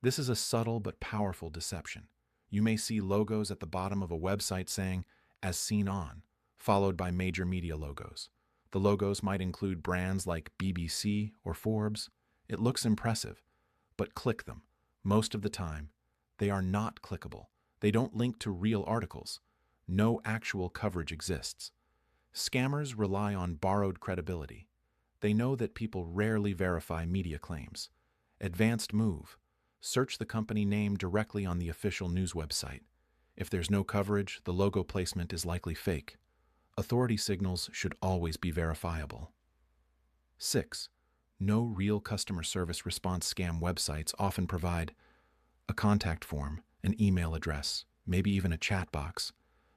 A: This is a subtle but powerful deception. You may see logos at the bottom of a website saying, as seen on, followed by major media logos. The logos might include brands like BBC or Forbes. It looks impressive, but click them. Most of the time, they are not clickable. They don't link to real articles. No actual coverage exists. Scammers rely on borrowed credibility. They know that people rarely verify media claims. Advanced move. Search the company name directly on the official news website. If there's no coverage, the logo placement is likely fake. Authority signals should always be verifiable. 6. No real customer service response. Scam websites often provide a contact form, an email address, maybe even a chat box,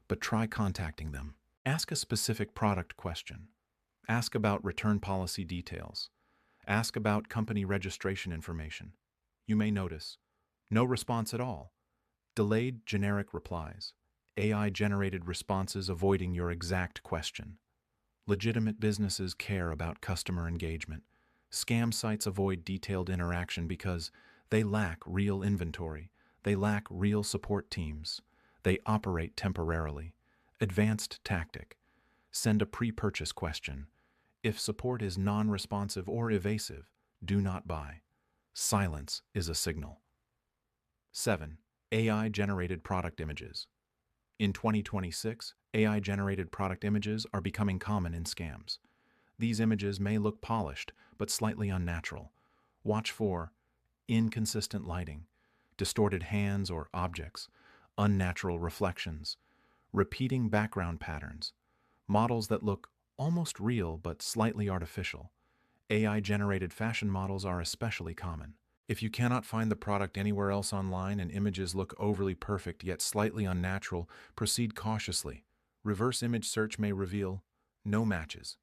A: but try contacting them. Ask a specific product question. Ask about return policy details. Ask about company registration information. You may notice no response at all. Delayed generic replies. AI-generated responses avoiding your exact question. Legitimate businesses care about customer engagement. Scam sites avoid detailed interaction because they lack real inventory. They lack real support teams. They operate temporarily. Advanced tactic. Send a pre-purchase question. If support is non-responsive or evasive, do not buy. Silence is a signal. 7. AI-generated product images. In 2026, AI-generated product images are becoming common in scams. These images may look polished, but slightly unnatural. Watch for inconsistent lighting, distorted hands or objects, unnatural reflections, repeating background patterns, models that look almost real but slightly artificial. AI-generated fashion models are especially common. If you cannot find the product anywhere else online and images look overly perfect yet slightly unnatural, proceed cautiously. Reverse image search may reveal no matches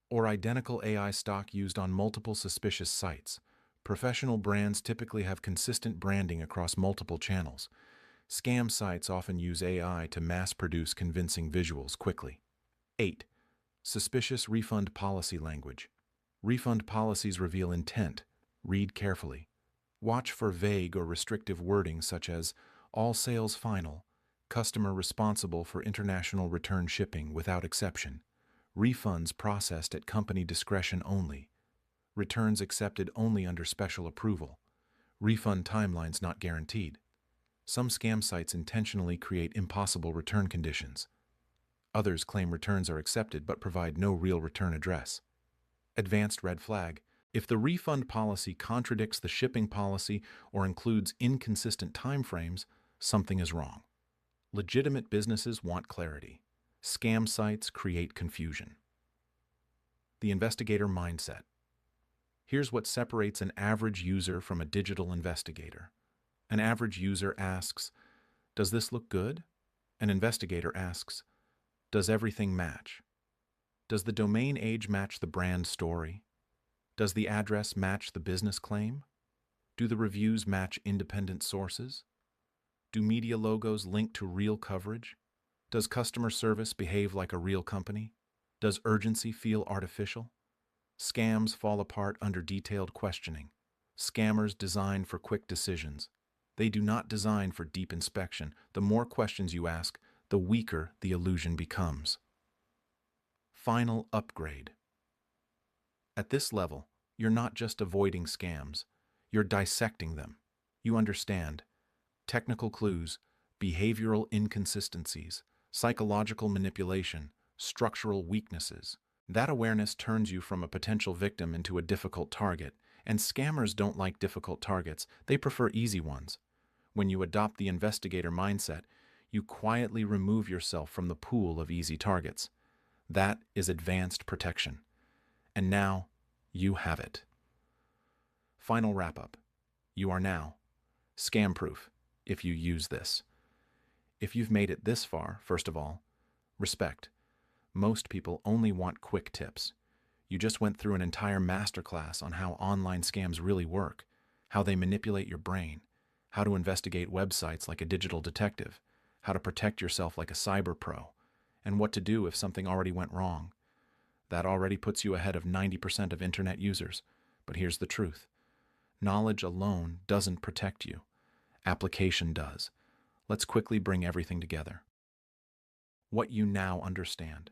A: or identical AI stock used on multiple suspicious sites. Professional brands typically have consistent branding across multiple channels. Scam sites often use AI to mass-produce convincing visuals quickly. 8. Suspicious refund policy language. Refund policies reveal intent. Read carefully. Watch for vague or restrictive wording such as all sales final, customer responsible for international return shipping without exception, refunds processed at company discretion only, returns accepted only under special approval, refund timelines not guaranteed. Some scam sites intentionally create impossible return conditions. Others claim returns are accepted but provide no real return address. Advanced red flag. If the refund policy contradicts the shipping policy or includes inconsistent timeframes, something is wrong. Legitimate businesses want clarity. Scam sites create confusion. The investigator mindset. Here's what separates an average user from a digital investigator. An average user asks, "Does this look good?" An investigator asks, "Does everything match?" Does the domain age match the brand story? Does the address match the business claim? Do the reviews match independent sources? Do media logos link to real coverage? Does customer service behave like a real company? Does urgency feel artificial? Scams fall apart under detailed questioning. Scammers design for quick decisions. They do not design for deep inspection. The more questions you ask, the weaker the illusion becomes. Final upgrade. At this level, you're not just avoiding scams, you're dissecting them. You understand technical clues, behavioral inconsistencies, psychological manipulation, structural weaknesses. That awareness turns you from a potential victim into a difficult target, and scammers don't like difficult targets, they prefer easy ones. When you adopt the investigator mindset, you quietly remove yourself from the pool of easy targets. That is advanced protection. And now, you have it. Final wrap-up. You are now scam-proof if you use this. If you've made it this far, first of all, respect. Most people only want quick tips. You just went through an entire masterclass on how online scams really work, how they manipulate your brain, how to investigate websites like a digital detective, how to protect yourself like a cyber pro, and what to do if something already went wrong. That already puts you ahead of 90% of internet users. But here's the truth. Knowledge alone doesn't protect you. Application does. Let's quickly bring everything together. What you now understand.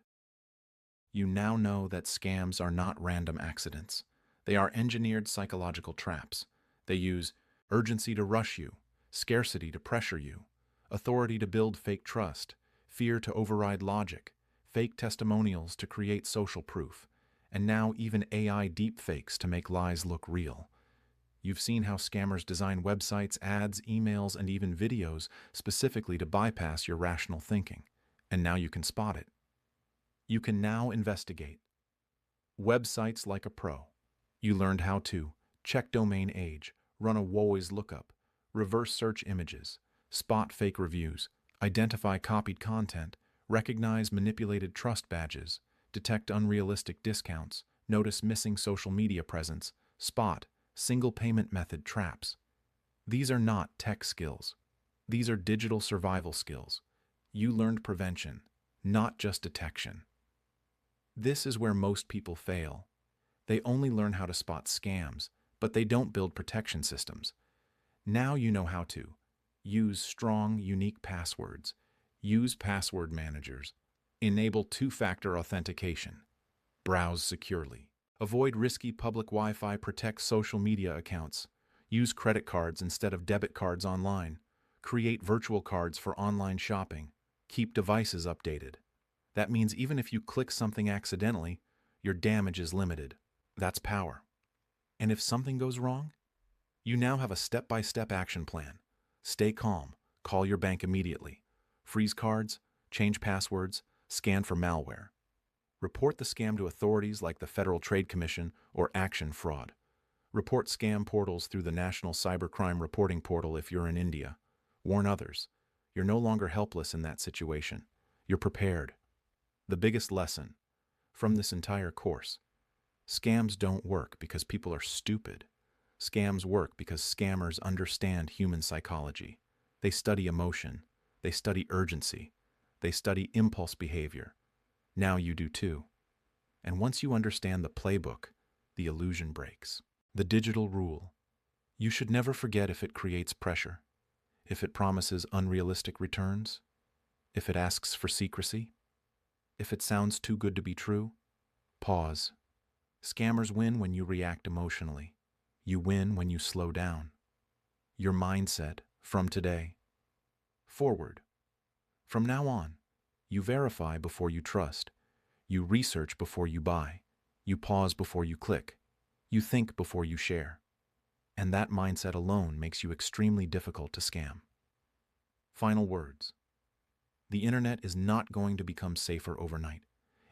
A: You now know that scams are not random accidents. They are engineered psychological traps. They use urgency to rush you, scarcity to pressure you, authority to build fake trust, fear to override logic, fake testimonials to create social proof, and now even AI deepfakes to make lies look real. You've seen how scammers design websites, ads, emails, and even videos specifically to bypass your rational thinking. And now you can spot it. You can now investigate websites like a pro. You learned how to check domain age, run a always lookup, reverse search images, spot fake reviews, identify copied content, recognize manipulated trust badges, detect unrealistic discounts, notice missing social media presence, spot single payment method traps. These are not tech skills. These are digital survival skills. You learned prevention, not just detection. This is where most people fail. They only learn how to spot scams, but they don't build protection systems. Now you know how to use strong, unique passwords, use password managers, enable two-factor authentication, browse securely, avoid risky public Wi-Fi, protect social media accounts, use credit cards instead of debit cards online, create virtual cards for online shopping, keep devices updated. That means even if you click something accidentally, your damage is limited. That's power. And if something goes wrong, you now have a step-by-step action plan. Stay calm, call your bank immediately, freeze cards, change passwords, scan for malware. Report the scam to authorities like the Federal Trade Commission or Action Fraud. Report scam portals through the National Cybercrime Reporting Portal if you're in India. Warn others. You're no longer helpless in that situation. You're prepared. The biggest lesson from this entire course: scams don't work because people are stupid. Scams work because scammers understand human psychology. They study emotion. They study urgency. They study impulse behavior. Now you do too. And once you understand the playbook, the illusion breaks. The digital rule. You should never forget if it creates pressure, if it promises unrealistic returns, if it asks for secrecy, if it sounds too good to be true. Pause. Scammers win when you react emotionally. You win when you slow down. Your mindset from today. Forward. From now on, you verify before you trust. You research before you buy. You pause before you click. You think before you share. And that mindset alone makes you extremely difficult to scam. Final words. The internet is not going to become safer overnight.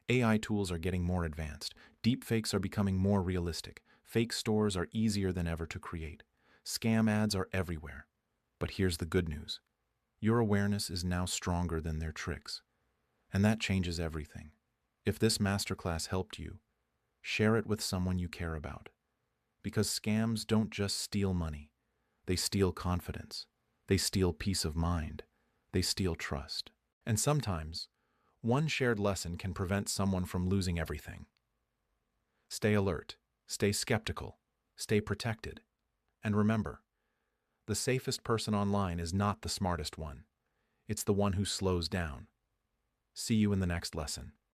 A: AI tools are getting more advanced. Deepfakes are becoming more realistic. Fake stores are easier than ever to create. Scam ads are everywhere. But here's the good news. Your awareness is now stronger than their tricks. And that changes everything. If this masterclass helped you, share it with someone you care about. Because scams don't just steal money. They steal confidence. They steal peace of mind. They steal trust. And sometimes, one shared lesson can prevent someone from losing everything. Stay alert. Stay skeptical. Stay protected. And remember, the safest person online is not the smartest one. It's the one who slows down. See you in the next lesson.